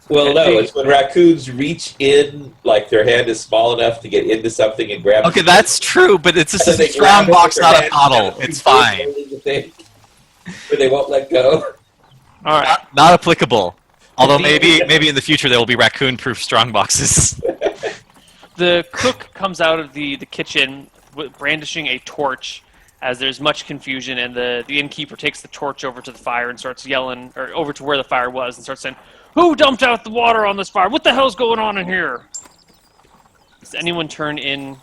Well, no, it's when raccoons reach in, like their hand is small enough to get into something and grab. Okay, that's true, but it's And just then a they grab strong it with box, their not a hand, bottle. and It's they fine. hold the thing, but they won't let go. All right. Not applicable. Although maybe in the future there will be raccoon-proof strong boxes. The cook comes out of the kitchen brandishing a torch as there's much confusion, and the innkeeper takes the torch over to the fire and starts yelling, or over to where the fire was, and starts saying, "Who dumped out the water on this fire? What the hell's going on in here?" Does anyone turn in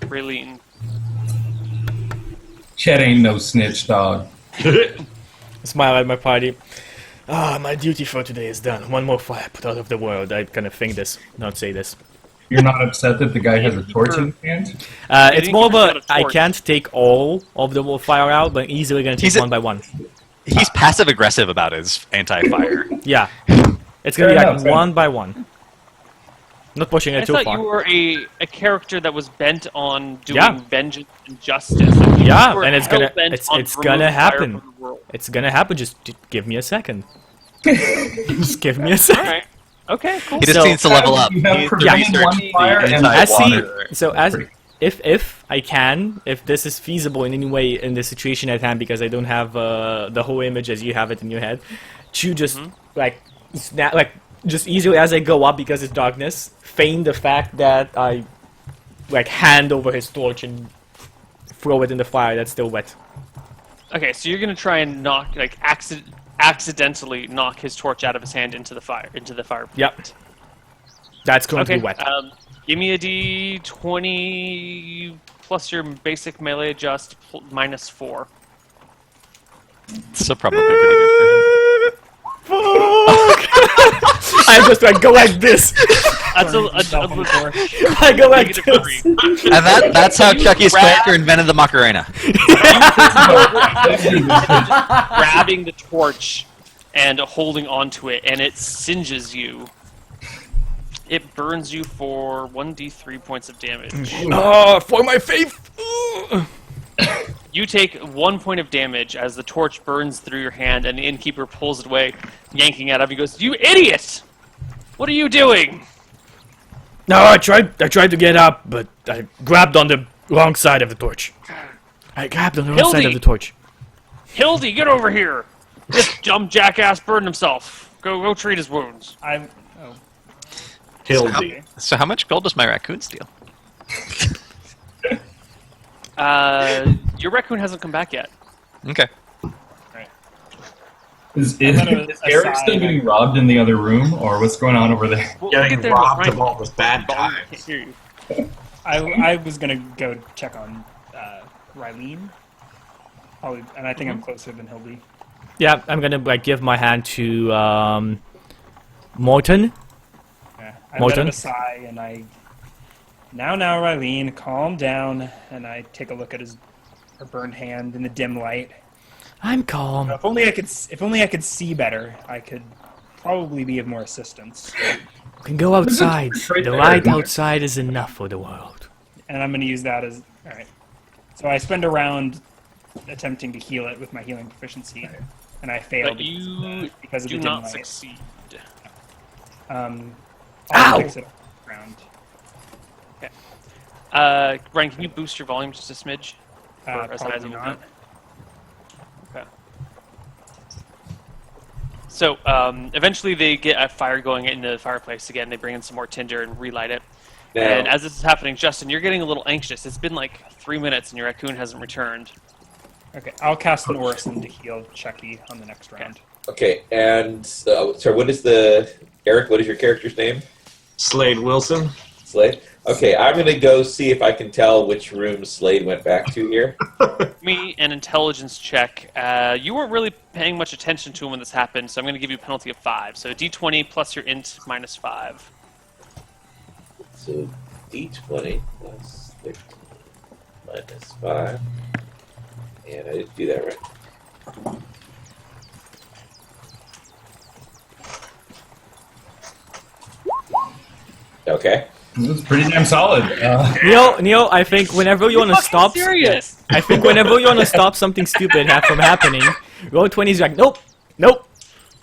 Raylene? Chet ain't no snitch, dog. Smile at my party. My duty for today is done. One more fire put out of the world. I kind of think this, not say this. You're not upset that the guy has a torch in his hand? It's more of got a, a I torch. can't take all of the fire out, but easily gonna take He's a- one by one. He's passive-aggressive about his anti-fire. Yeah. It's gonna be Fair like enough, fair one by one. Not pushing I it too thought far. you were a character that was bent on doing Yeah. vengeance and justice. Like, you Yeah, were and it's gonna- hell-bent it's- on it's removing gonna fire happen. from the world. It's gonna happen, just give me a second. Just give me a second. All right. Okay, cool. He just So- needs to level up. You have He needs to prevented research one the fire and- As he, anti-water. so as if I can, if this is feasible in any way in the situation at hand, because I don't have the whole image as you have it in your head, to just like snap, like just easily as I go up because it's darkness, feign the fact that I like hand over his torch and throw it in the fire that's still wet. Okay, so you're gonna try and knock, like, accidentally knock his torch out of his hand into the fire. Yep. That's currently Okay. wet. Give me a D20 plus your basic melee adjust -4. So probably pretty good I just like go like this. That's Yourself on the floor. I go like negative this. 3. for him. And that's how Chucky's character invented the Macarena. Grabbing the torch and holding onto it, and it singes you. It burns you for 1d3 points of damage. Oh, for my faith. You take 1 point of damage as the torch burns through your hand, and the innkeeper pulls it away, yanking it up. He goes, "You idiot! What are you doing?" No, I tried to get up, but I grabbed on the wrong side of the torch. I grabbed on the wrong side of Hildy! the torch. Hildy, get over here! This dumb jackass burned himself. Go treat his wounds. Oh, Hildy. So how much gold does my raccoon steal? Your raccoon hasn't come back yet. Okay. Is thought it was Eric a still sign. getting robbed in the other room, or what's going on over there? We'll Getting get there. robbed Ryan, of all this bad Can't times. hear you. I was gonna go check on Rylene. Probably, and I think I'm closer than Hildy. Yeah, I'm gonna like give my hand to Morton. Yeah, I let Morton? him a sigh, and I. Now, Rylene, calm down, and I take a look at her burned hand in the dim light. I'm calm. If only I could see better, I could probably be of more assistance. We can go outside. right The there. light outside is enough for the world. And I'm going to use that as all right. So I spend a round attempting to heal it with my healing proficiency, and I fail But you because of do the dim not light. succeed. I'll Ow! fix it round. Ryan, can you boost your volume just a smidge? For as high as Probably it will not. go? Okay. So eventually they get a fire going in the fireplace again. They bring in some more tinder and relight it. Now, And as this is happening, Justin, you're getting a little anxious. It's been like 3 minutes and your raccoon hasn't returned. Okay, I'll cast an Orison to heal Chucky on the next round. okay, and sorry, what is Eric? What is your character's name? Slade Wilson. Slade. Okay, I'm gonna go see if I can tell which room Slade went back to here. Me an intelligence check. You weren't really paying much attention to him when this happened, so I'm going to give you a penalty of 5. So d20 plus your int minus 5. So D20 plus 15 minus 5. And I didn't do that right. Okay. It's pretty damn solid. Neil, I think whenever you want to stop, Serious? I think whenever you want to stop something stupid from happening, roll 20 is like, nope, nope,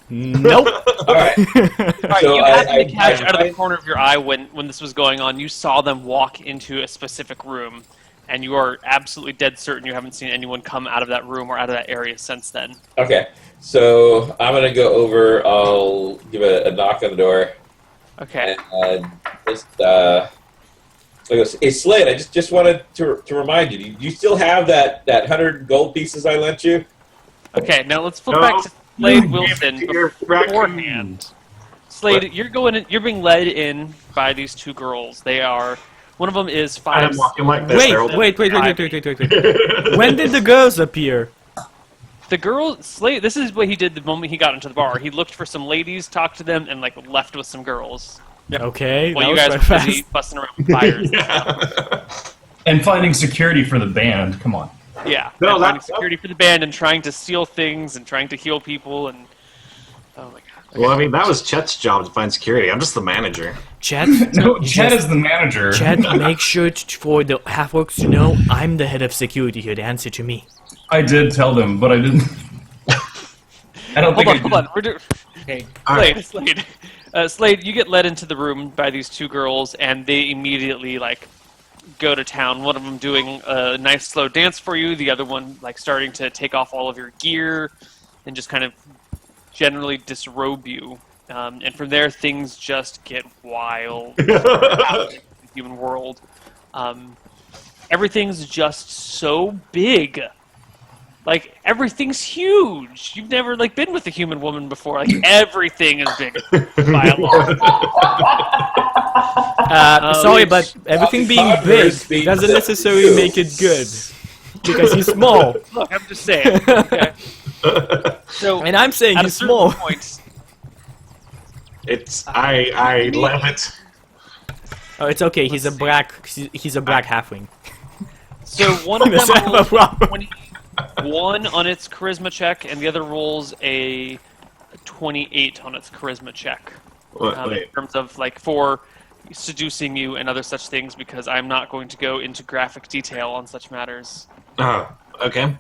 nope. All right. Right, So you I- happened to I- catch out of the I- corner of your eye when this was going on. You saw them walk into a specific room, and you are absolutely dead certain you haven't seen anyone come out of that room or out of that area since then. Okay. So I'm gonna go over. I'll give a knock on the door. Okay. And just I go, hey Slade, I just wanted to remind you. Do you still have that 100 gold pieces I lent you? Okay. Now let's flip No, back to Slade you Wilson give it to your beforehand. Slade, you're being led in by these two girls. They are. One of them is I'm 5. walking like this. Wait, Harold. wait. When did the girls appear? The girl, Slade, this is what he did the moment he got into the bar. He looked for some ladies, talked to them, and like left with some girls. Okay, While that you was guys were quite busy fast. busting around with fires. And finding security for the band. Come on. Yeah. No, and finding that- security for the band and trying to steal things and trying to heal people and oh my god. Well, I mean, that was Chet's job to find security. I'm just the manager. Chet, No, you Chad just- is the manager. Chet, make sure for the half-orcs to know I'm the head of security here. To answer to me. I did tell them, but I didn't. I don't Hold think on, hold I on. We're doing Okay, All right. Slade. Slade, you get led into the room by these two girls, and they immediately like go to town. One of them doing a nice slow dance for you. The other one like starting to take off all of your gear and just kind of generally disrobe you. And from there, things just get wild. In the human world, everything's just so big. Like everything's huge. You've never like been with a human woman before. Like everything is big by a lot. Sorry, but everything being big doesn't necessarily make it good. Because he's small. Look, I'm just saying. Okay. So And I'm saying at a he's certain small. point, It's I love it. Oh, it's okay. He's a black halfling. so one of them That's not a rolls problem. 21 on its charisma check, and the other rolls a 28 on its charisma check. In Wait. terms of like for seducing you and other such things, because I'm not going to go into graphic detail on such matters. Oh, okay.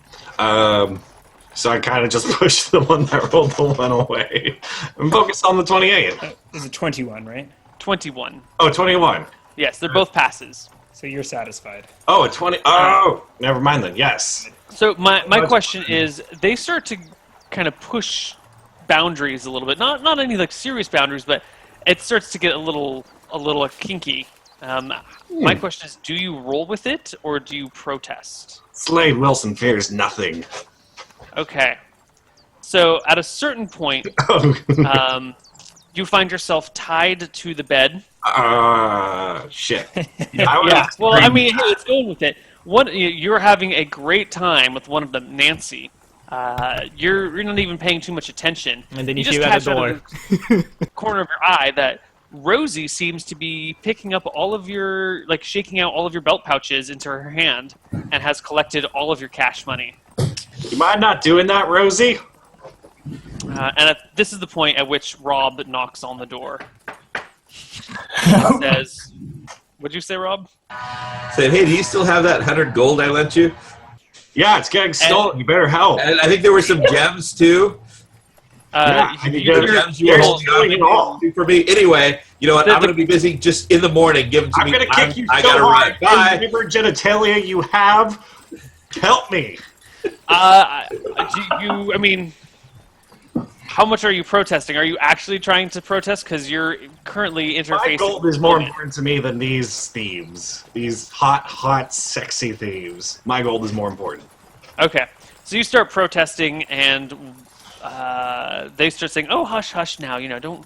So I kind of just pushed the one that rolled the one away. I'm focused on the 28. there's a 21, right? 21. Oh, 21. Yes, they're both passes. So you're satisfied. Oh, a 20. Oh, never mind then. Yes. So my question is, they start to kind of push boundaries a little bit. Not any like serious boundaries, but it starts to get a little kinky. My question is, do you roll with it or do you protest? Slade Wilson fears nothing. Okay. So at a certain point, you find yourself tied to the bed. Shit. Yeah. Well, I mean, hey, let's go with it. You're having a great time with one of them, Nancy. You're not even paying too much attention. And then you just hear at catch the out door. of the corner of your eye that Rosie seems to be picking up all of your, like, shaking out all of your belt pouches into her hand, and has collected all of your cash money. You mind not doing that, Rosie? And this is the point at which Rob knocks on the door. Says, "What'd you say, Rob?" Said, hey, do you still have that 100 gold I lent you? Yeah, it's getting stolen. You better help. And I think there were some gems too. And you Your better- gems you were holding stealing it all. on to for me. Anyway, you know what? I'm going to be busy just in the morning. Give them to I'm me. gonna kick you I so gotta hard. run. Bye. Whatever genitalia you have, help me. I mean, how much are you protesting? Are you actually trying to protest? Because you're currently interfacing. My gold is more important to me than these thieves. These hot, sexy thieves. My gold is more important. Okay, so you start protesting, and they start saying, "Oh, hush, hush! Now, don't.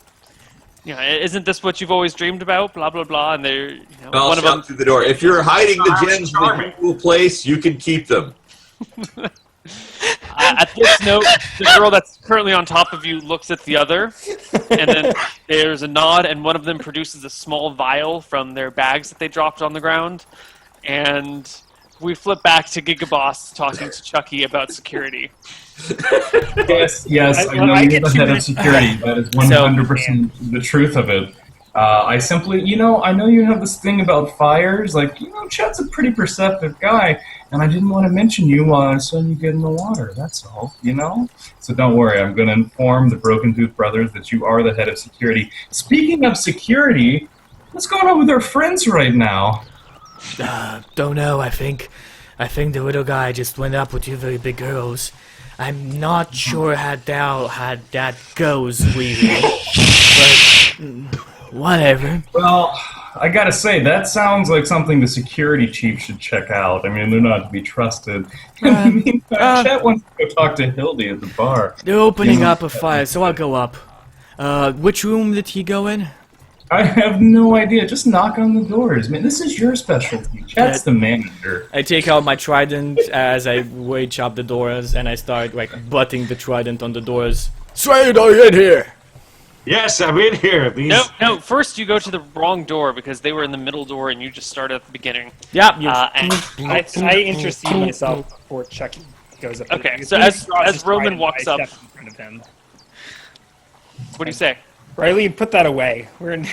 Isn't this what you've always dreamed about? Blah blah blah." And they're, I'll one of shout them. through the door. If you're hiding the Sorry, gems in the usual place, you can keep them. At this note, the girl that's currently on top of you looks at the other, and then there's a nod, and one of them produces a small vial from their bags that they dropped on the ground, and we flip back to Gigaboss talking to Chucky about security. Yes, I know I you're get the 2 head of minutes. security. That is 100% the truth of it. I simply, I know you have this thing about fires. Like, Chet's a pretty perceptive guy, and I didn't want to mention you while I saw you get in the water. That's all, So don't worry, I'm going to inform the Broken Tooth Brothers that you are the head of security. Speaking of security, what's going on with our friends right now? Don't know, I think the little guy just went up with 2 very big girls. I'm not sure how that goes, really. But, whatever. Well, I gotta say, that sounds like something the security chief should check out. I mean, they're not to be trusted. Chet wants to go talk to Hildy at the bar. They're opening up a fire, so I'll go up. Which room did he go in? I have no idea. Just knock on the doors. Man, this is your specialty. Chet's the manager. I take out my trident as I wage up the doors, and I start, butting the trident on the doors. Slade, are you in here? Yes, I'm in here. No, first you go to the wrong door because they were in the middle door and you just started at the beginning. Yep. I intercede myself before Chucky goes up. Okay, As so soon he crosses as Roman Ryan, walks I up- step in front of him. What do you say? Riley, put that away. We're in.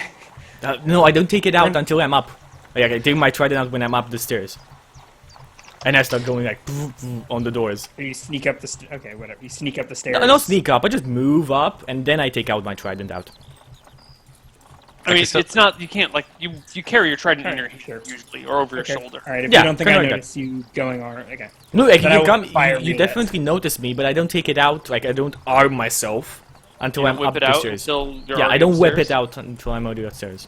No, I don't take it out until I'm up. I take my trident out when I'm up the stairs. And I start going on the doors. You sneak up the okay, whatever. You sneak up the stairs. No, not sneak up. I just move up, and then I take out my trident out. I mean, so- it's not. You can't you carry your trident in your Alright, sure. hand usually, or over Okay. your shoulder. All right. If Yeah, you don't think kinda I like that. notice you going on, okay. No, Then I you won't come. fire You relit. definitely notice me, but I don't take it out. I don't arm myself until You I'm whip up it the out stairs. until you're Yeah, I already don't whip upstairs? it out until I'm already upstairs.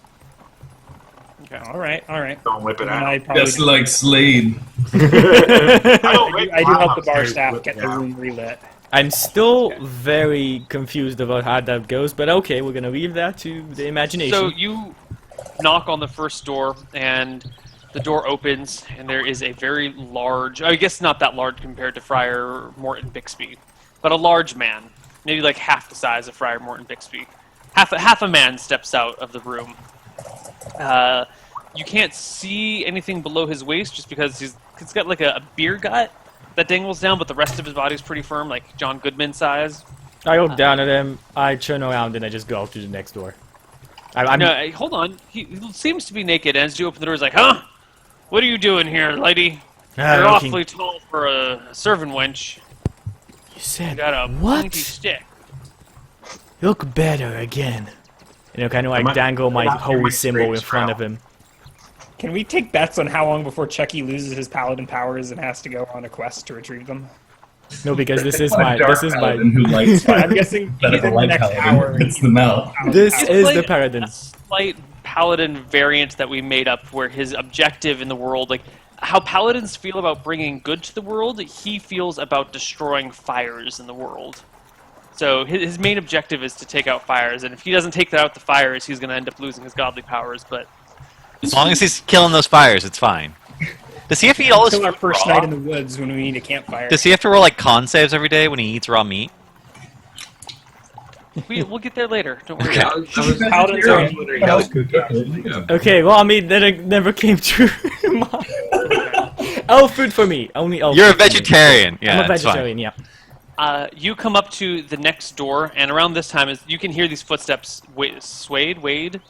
All right. Don't whip it And out. I probably Just like Slade. I don't whip I do help the bar mine. staff get the room relit. I'm still very confused about how that goes, but okay, we're gonna leave that to the imagination. So you knock on the first door, and the door opens, and there is a very large. I guess not that large compared to Friar Morton Bixby, but a large man, maybe like half the size of Friar Morton Bixby. Half a man steps out of the room. You can't see anything below his waist just because he's got like a beer gut that dangles down, but the rest of his body's pretty firm, like John Goodman size. I look down at him, I turn around, and I just go to the next door. I'm No, hey, hold on. He seems to be naked, and as you open the door, he's like, "Huh? What are you doing here, lady? You're looking- awfully tall for a servant wench. You You said got a what? pointy stick." Look better again. Kind of Am I- dangle my am I- am I holy symbol in straight front trail? of him. Can we take bets on how long before Chucky loses his paladin powers and has to go on a quest to retrieve them? No, because this is What a my. dark This is my. paladin who likes I'm guessing that within a the light next paladin hour. gets them out. This Paladin is like the paladin. A slight paladin variant that we made up, where his objective in the world, like how paladins feel about bringing good to the world, he feels about destroying fires in the world. So his main objective is to take out fires, and if he doesn't take out the fires, he's going to end up losing his godly powers. But As long as he's killing those fires, it's fine. Does he have to eat all his Until our food first raw? night in the woods when we need a campfire. Does he have to roll like con saves every day when he eats raw meat? we'll get there later. Don't worry. Yeah, I was Paladins are wondering how Okay, well, I mean, that never came true. Elf food for me. Only elf. You're a food for me. vegetarian. Yeah, I'm a it's fine. vegetarian. Yeah. You come up to the next door, and around this time, you can hear these footsteps. Slade.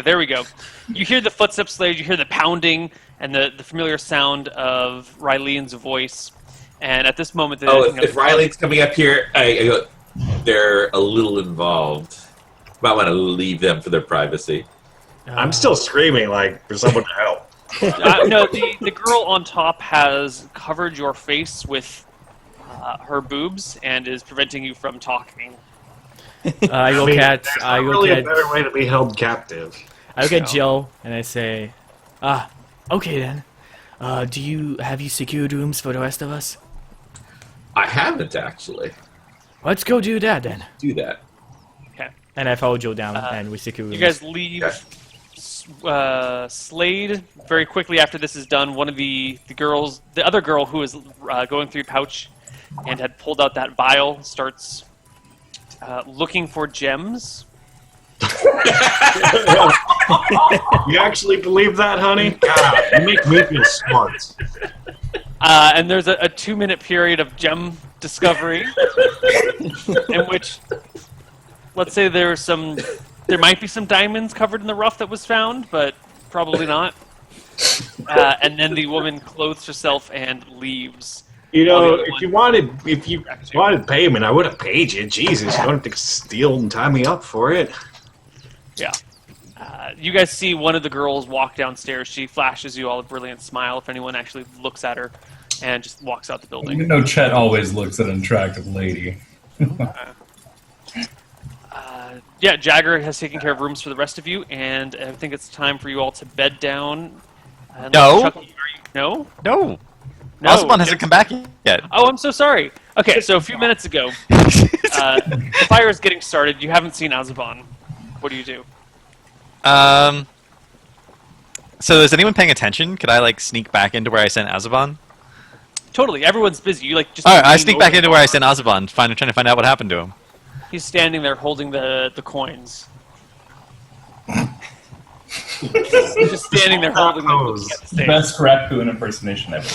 There we go. You hear the footsteps, Slade. You hear the pounding and the familiar sound of Rylene's voice. And at this moment, if Riley's coming up here, I go, they're a little involved. Might want to leave them for their privacy. I'm still screaming like for someone to help. No, the girl on top has covered your face with her boobs and is preventing you from talking. I look mean, at. there's I not look really a at. better way to be held captive. I look at Jill and I say, okay then. Have you secured rooms for the rest of us? I haven't actually. Let's go do that then. Do that. Okay. And I follow Jill down and we secure rooms. You guys leave Slade very quickly after this is done. One of the other girl who is going through your pouch and had pulled out that vial starts looking for gems. You actually believe that, honey? God, you make me feel smart. And there's a 2-minute period of gem discovery in which, let's say there might be some diamonds covered in the rough that was found, but probably not. And then the woman clothes herself and leaves. You While the know, other if one- you wanted payment, I would have paid you. Jesus, you don't have to steal and tie me up for it. Yeah. You guys see one of the girls walk downstairs. She flashes you all a brilliant smile if anyone actually looks at her, and just walks out the building. You know, Chet always looks at an attractive lady. Yeah, Jagger has taken care of rooms for the rest of you, and I think it's time for you all to bed down. No. No? No. No. Osborne hasn't come back yet. Oh, I'm so sorry. Okay, so a few minutes ago, the fire is getting started. You haven't seen Azabon. What do you do? So is anyone paying attention? Could I like sneak back into where I sent Azabon? Totally, everyone's busy. You like just. All right, I lean sneak over back into the where I bar. sent Azabon, trying to find out what happened to him. He's standing there holding the coins. Just standing there holding them. looking at the stage. Best raccoon impersonation ever.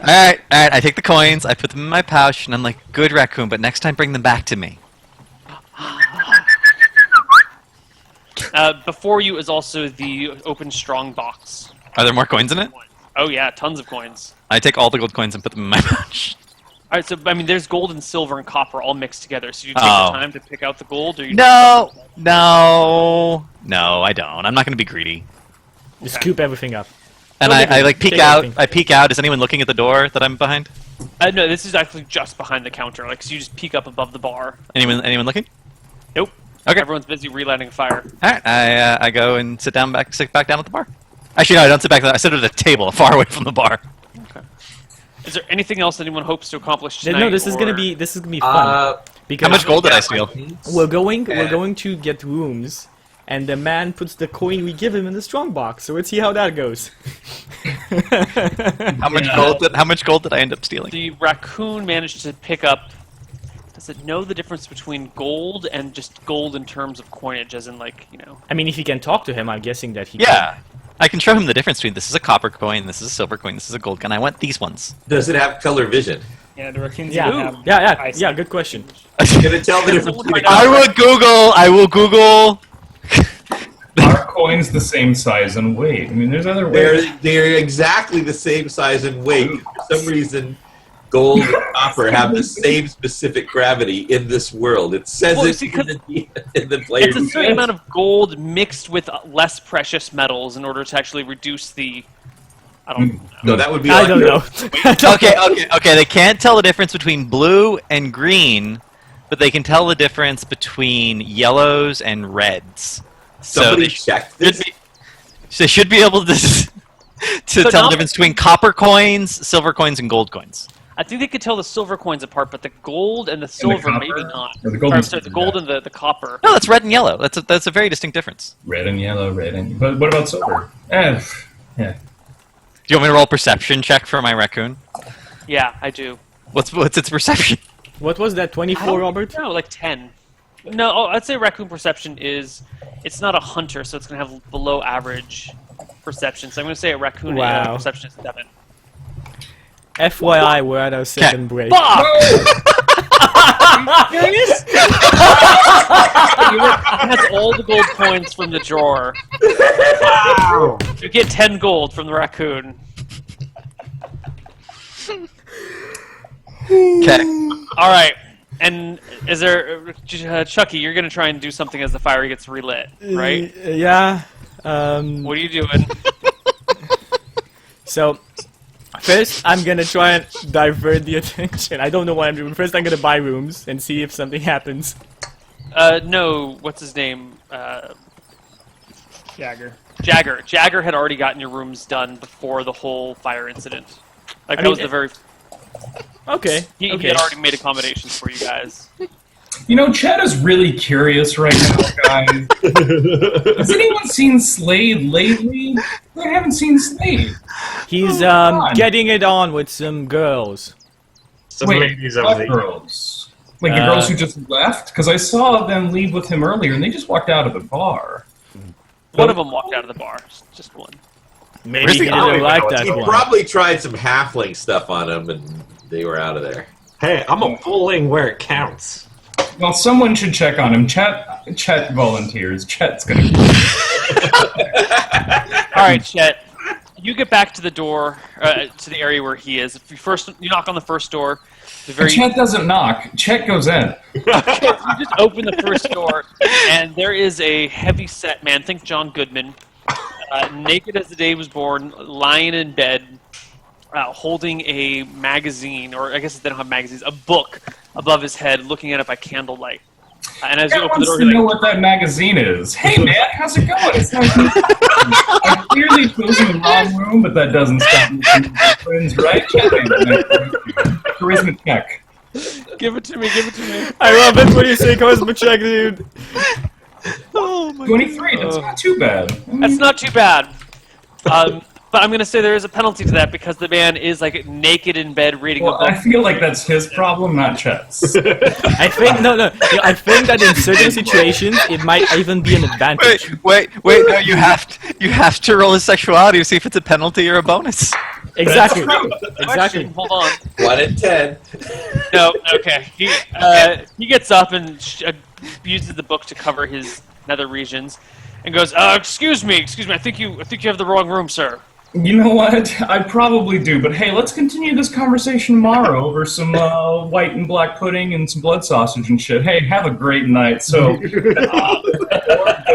All right. I take the coins, I put them in my pouch, and I'm like, "Good raccoon, but next time bring them back to me." Before you is also the open strong box. Are there more coins in it? Oh yeah, tons of coins. I take all the gold coins and put them in my pouch. All right, so I mean, there's gold and silver and copper all mixed together. So you take Oh. the time to pick out the gold, or you No, I don't. I'm not going to be greedy. You scoop everything up. And Don't I be like greedy. peek Take out. everything. I peek out. Is anyone looking at the door that I'm behind? No, this is actually just behind the counter. Like, so you just peek up above the bar. Anyone looking? Nope. Okay. Everyone's busy relighting a fire. All right. I go and sit back down at the bar. Actually, no, I don't sit back there. I sit at a table far away from the bar. Is there anything else anyone hopes to accomplish tonight? No, this is gonna or- be fun because How much gold did I steal? we're going to get rooms, and the man puts the coin we give him in the strong box. So let's see how that goes. How much gold did I end up stealing? The raccoon managed to pick up. Does it know the difference between gold and just gold in terms of coinage, as in like I mean, if you can talk to him, I'm guessing that he. Yeah. I can show him the difference between this is a copper coin, this is a silver coin, this is a gold coin. I want these ones. Does it have color vision? Yeah, the raccoons Yeah, even have yeah. eyesight. Good question. Can it tell the difference between I will Google. Are coins the same size and weight? I mean, there's other ways. They're exactly the same size and weight. For some reason, gold and copper have the same specific gravity in this world. It says Well, it see, in the player. It's a certain amount of gold mixed with less precious metals in order to actually reduce the. I don't know. No, that would be. I don't know. Okay. They can't tell the difference between blue and green, but they can tell the difference between yellows and reds. Somebody so checked this. They should be able to tell the difference between copper coins, silver coins, and gold coins. I think they could tell the silver coins apart, but the gold and the silver copper? maybe not. Or the gold Or, and sorry, the silver, gold and the copper. No, that's red and yellow. That's a very distinct difference. Red and yellow, red and... But what about silver? Yeah. Do you want me to roll a perception check for my raccoon? Yeah, I do. What's its perception? What was that, 24, Robert? No, like 10. No, I'd say raccoon perception is... It's not a hunter, so it's going to have below average perception. So I'm going to say a raccoon Wow. perception is 7. FYI, we're at our second break. Fuck! Serious? He has all the gold coins from the drawer. Wow. You get 10 gold from the raccoon. Okay. All right. And is there... Chucky, you're going to try and do something as the fire gets relit, right? Yeah. What are you doing? So, first, I'm gonna try and divert the attention. I don't know what I'm doing. First, I'm gonna buy rooms and see if something happens. No, what's his name? Jagger. Jagger. Jagger had already gotten your rooms done before the whole fire incident. Like, that was the very... Okay. He okay. had already made accommodations for you guys. You know, Chad is really curious right now, guys. Has anyone seen Slade lately? I haven't seen Slade. He's on. getting it on with some girls. Some Wait, ladies of what the girls? Like the girls who just left? Because I saw them leave with him earlier, and they just walked out of the bar. One of them walked out of the bar. Just one. Maybe he I don't didn't even like know that He one. probably tried some halfling stuff on them, and they were out of there. Hey, I'm a pulling where it counts. Well, someone should check on him. Chet volunteers. Chet's gonna... All right, Chet. You get back to the door, to the area where he is. If you knock on the first door, the very Chet doesn't knock. Chet goes in. you just open the first door, and there is a heavy-set man. Think John Goodman, naked as the day he was born, lying in bed, holding a magazine, or I guess they don't have magazines, a book above his head, looking at it by candlelight. And as you Chet open the wants door, to you're know like, what that magazine is. Hey, man, how's it going? It's nice to meet you. I clearly chosen the wrong room, but that doesn't stop me from being friends, right? Chet, charisma check. give it to me, give it to me. I love it when you say charisma check, dude. Oh my 23, that's not too bad. That's not too bad. But I'm going to say there is a penalty to that because the man is like naked in bed reading Well, a book. I feel like that's his problem, not Chet's. I think no. I think that in certain situations it might even be an advantage. Wait! No, you have to roll his sexuality to see if it's a penalty or a bonus. Exactly. Question, Exactly. hold on. 1 in 10. No, okay. He gets up and uses the book to cover his nether regions, and goes, "Excuse me. I think you have the wrong room, sir." You know what? I probably do, but hey, let's continue this conversation tomorrow over some white and black pudding and some blood sausage and shit. Hey, have a great night. So, go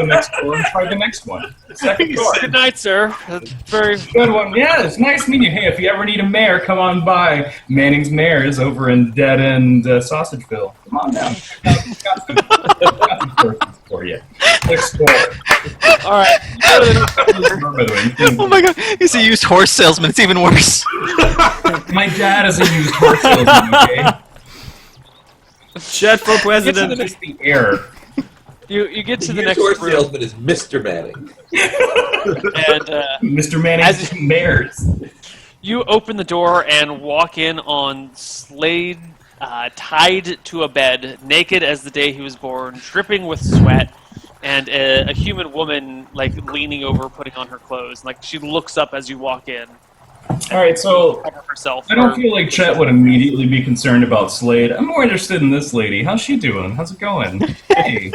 next door and try the next one. Second door. Good night, sir. That's very. Good one. Yeah, it's nice meeting you. Hey, if you ever need a mayor, come on by. Manning's Mayor's over in Dead End Sausageville. Come on down. Got some persons for you. Next door. All right. Oh my god! He's a used horse salesman. It's even worse. My dad is a used horse salesman, okay? Chet for president. It's the air. You get to the The next horse room, salesman is Mr. Manning. and Mr. Manning's Mayor's. you open the door and walk in on Slade, tied to a bed, naked as the day he was born, dripping with sweat, and a human woman like leaning over, putting on her clothes. Like she looks up as you walk in. All right, so Cover herself. I don't feel like Chet would immediately be concerned about Slade. I'm more interested in this lady. How's she doing? How's it going? Hey.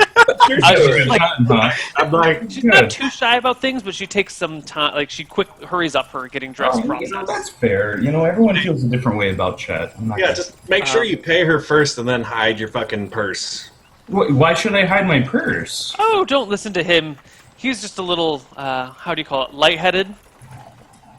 You're such a good hunting, huh? I'm like, She's not too shy about things, but she takes some time. Like she hurries up her getting dressed process. That's fair. Everyone feels a different way about Chet. I'm not yeah, gonna- just make sure you pay her first and then hide your fucking purse. Why should I hide my purse? Oh, don't listen to him. He's just a little, how do you call it, lightheaded.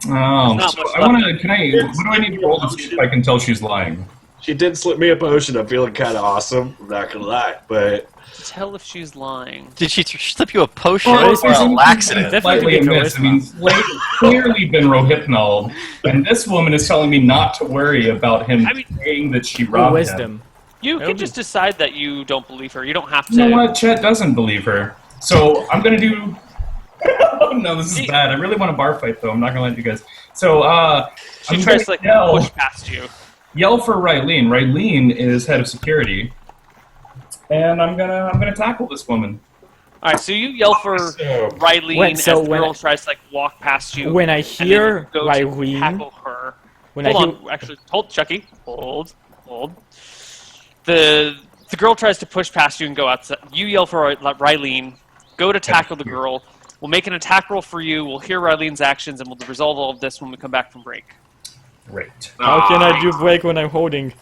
Oh, not so much I want to. What do I need to roll to see if I can tell she's lying? She did slip me a potion. I'm feeling kind of awesome. I'm not gonna lie, but Tell if she's lying. Did she slip you a potion Oh, or a laxative? Slightly Definitely amiss. I mean, clearly been rohypnol, and this woman is telling me not to worry about him saying that she robbed him. Wisdom. You can just decide that you don't believe her. You don't have to. You know what? Chet doesn't believe her. So I'm gonna do. Oh no, this is bad. I really want a bar fight though. I'm not gonna let you guys. So She I'm tries gonna to like push past you. yell for Rylene. Rylene is head of security, and I'm gonna tackle this woman. All right, so you yell for Rylene as the girl tries to like walk past you. When I and then hear you go to Rylene, tackle her. when Hold I hear on, actually, hold, Chucky, hold. The girl tries to push past you and go outside. You yell for Rylene. Go to tackle the girl. We'll make an attack roll for you. We'll hear Rylene's actions, and we'll resolve all of this when we come back from break. Great. how can I do break when I'm holding?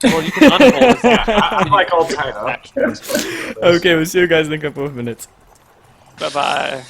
Well, you can unhold. I'm like all tied up. Okay, we'll see you guys in a couple of minutes. Bye-bye.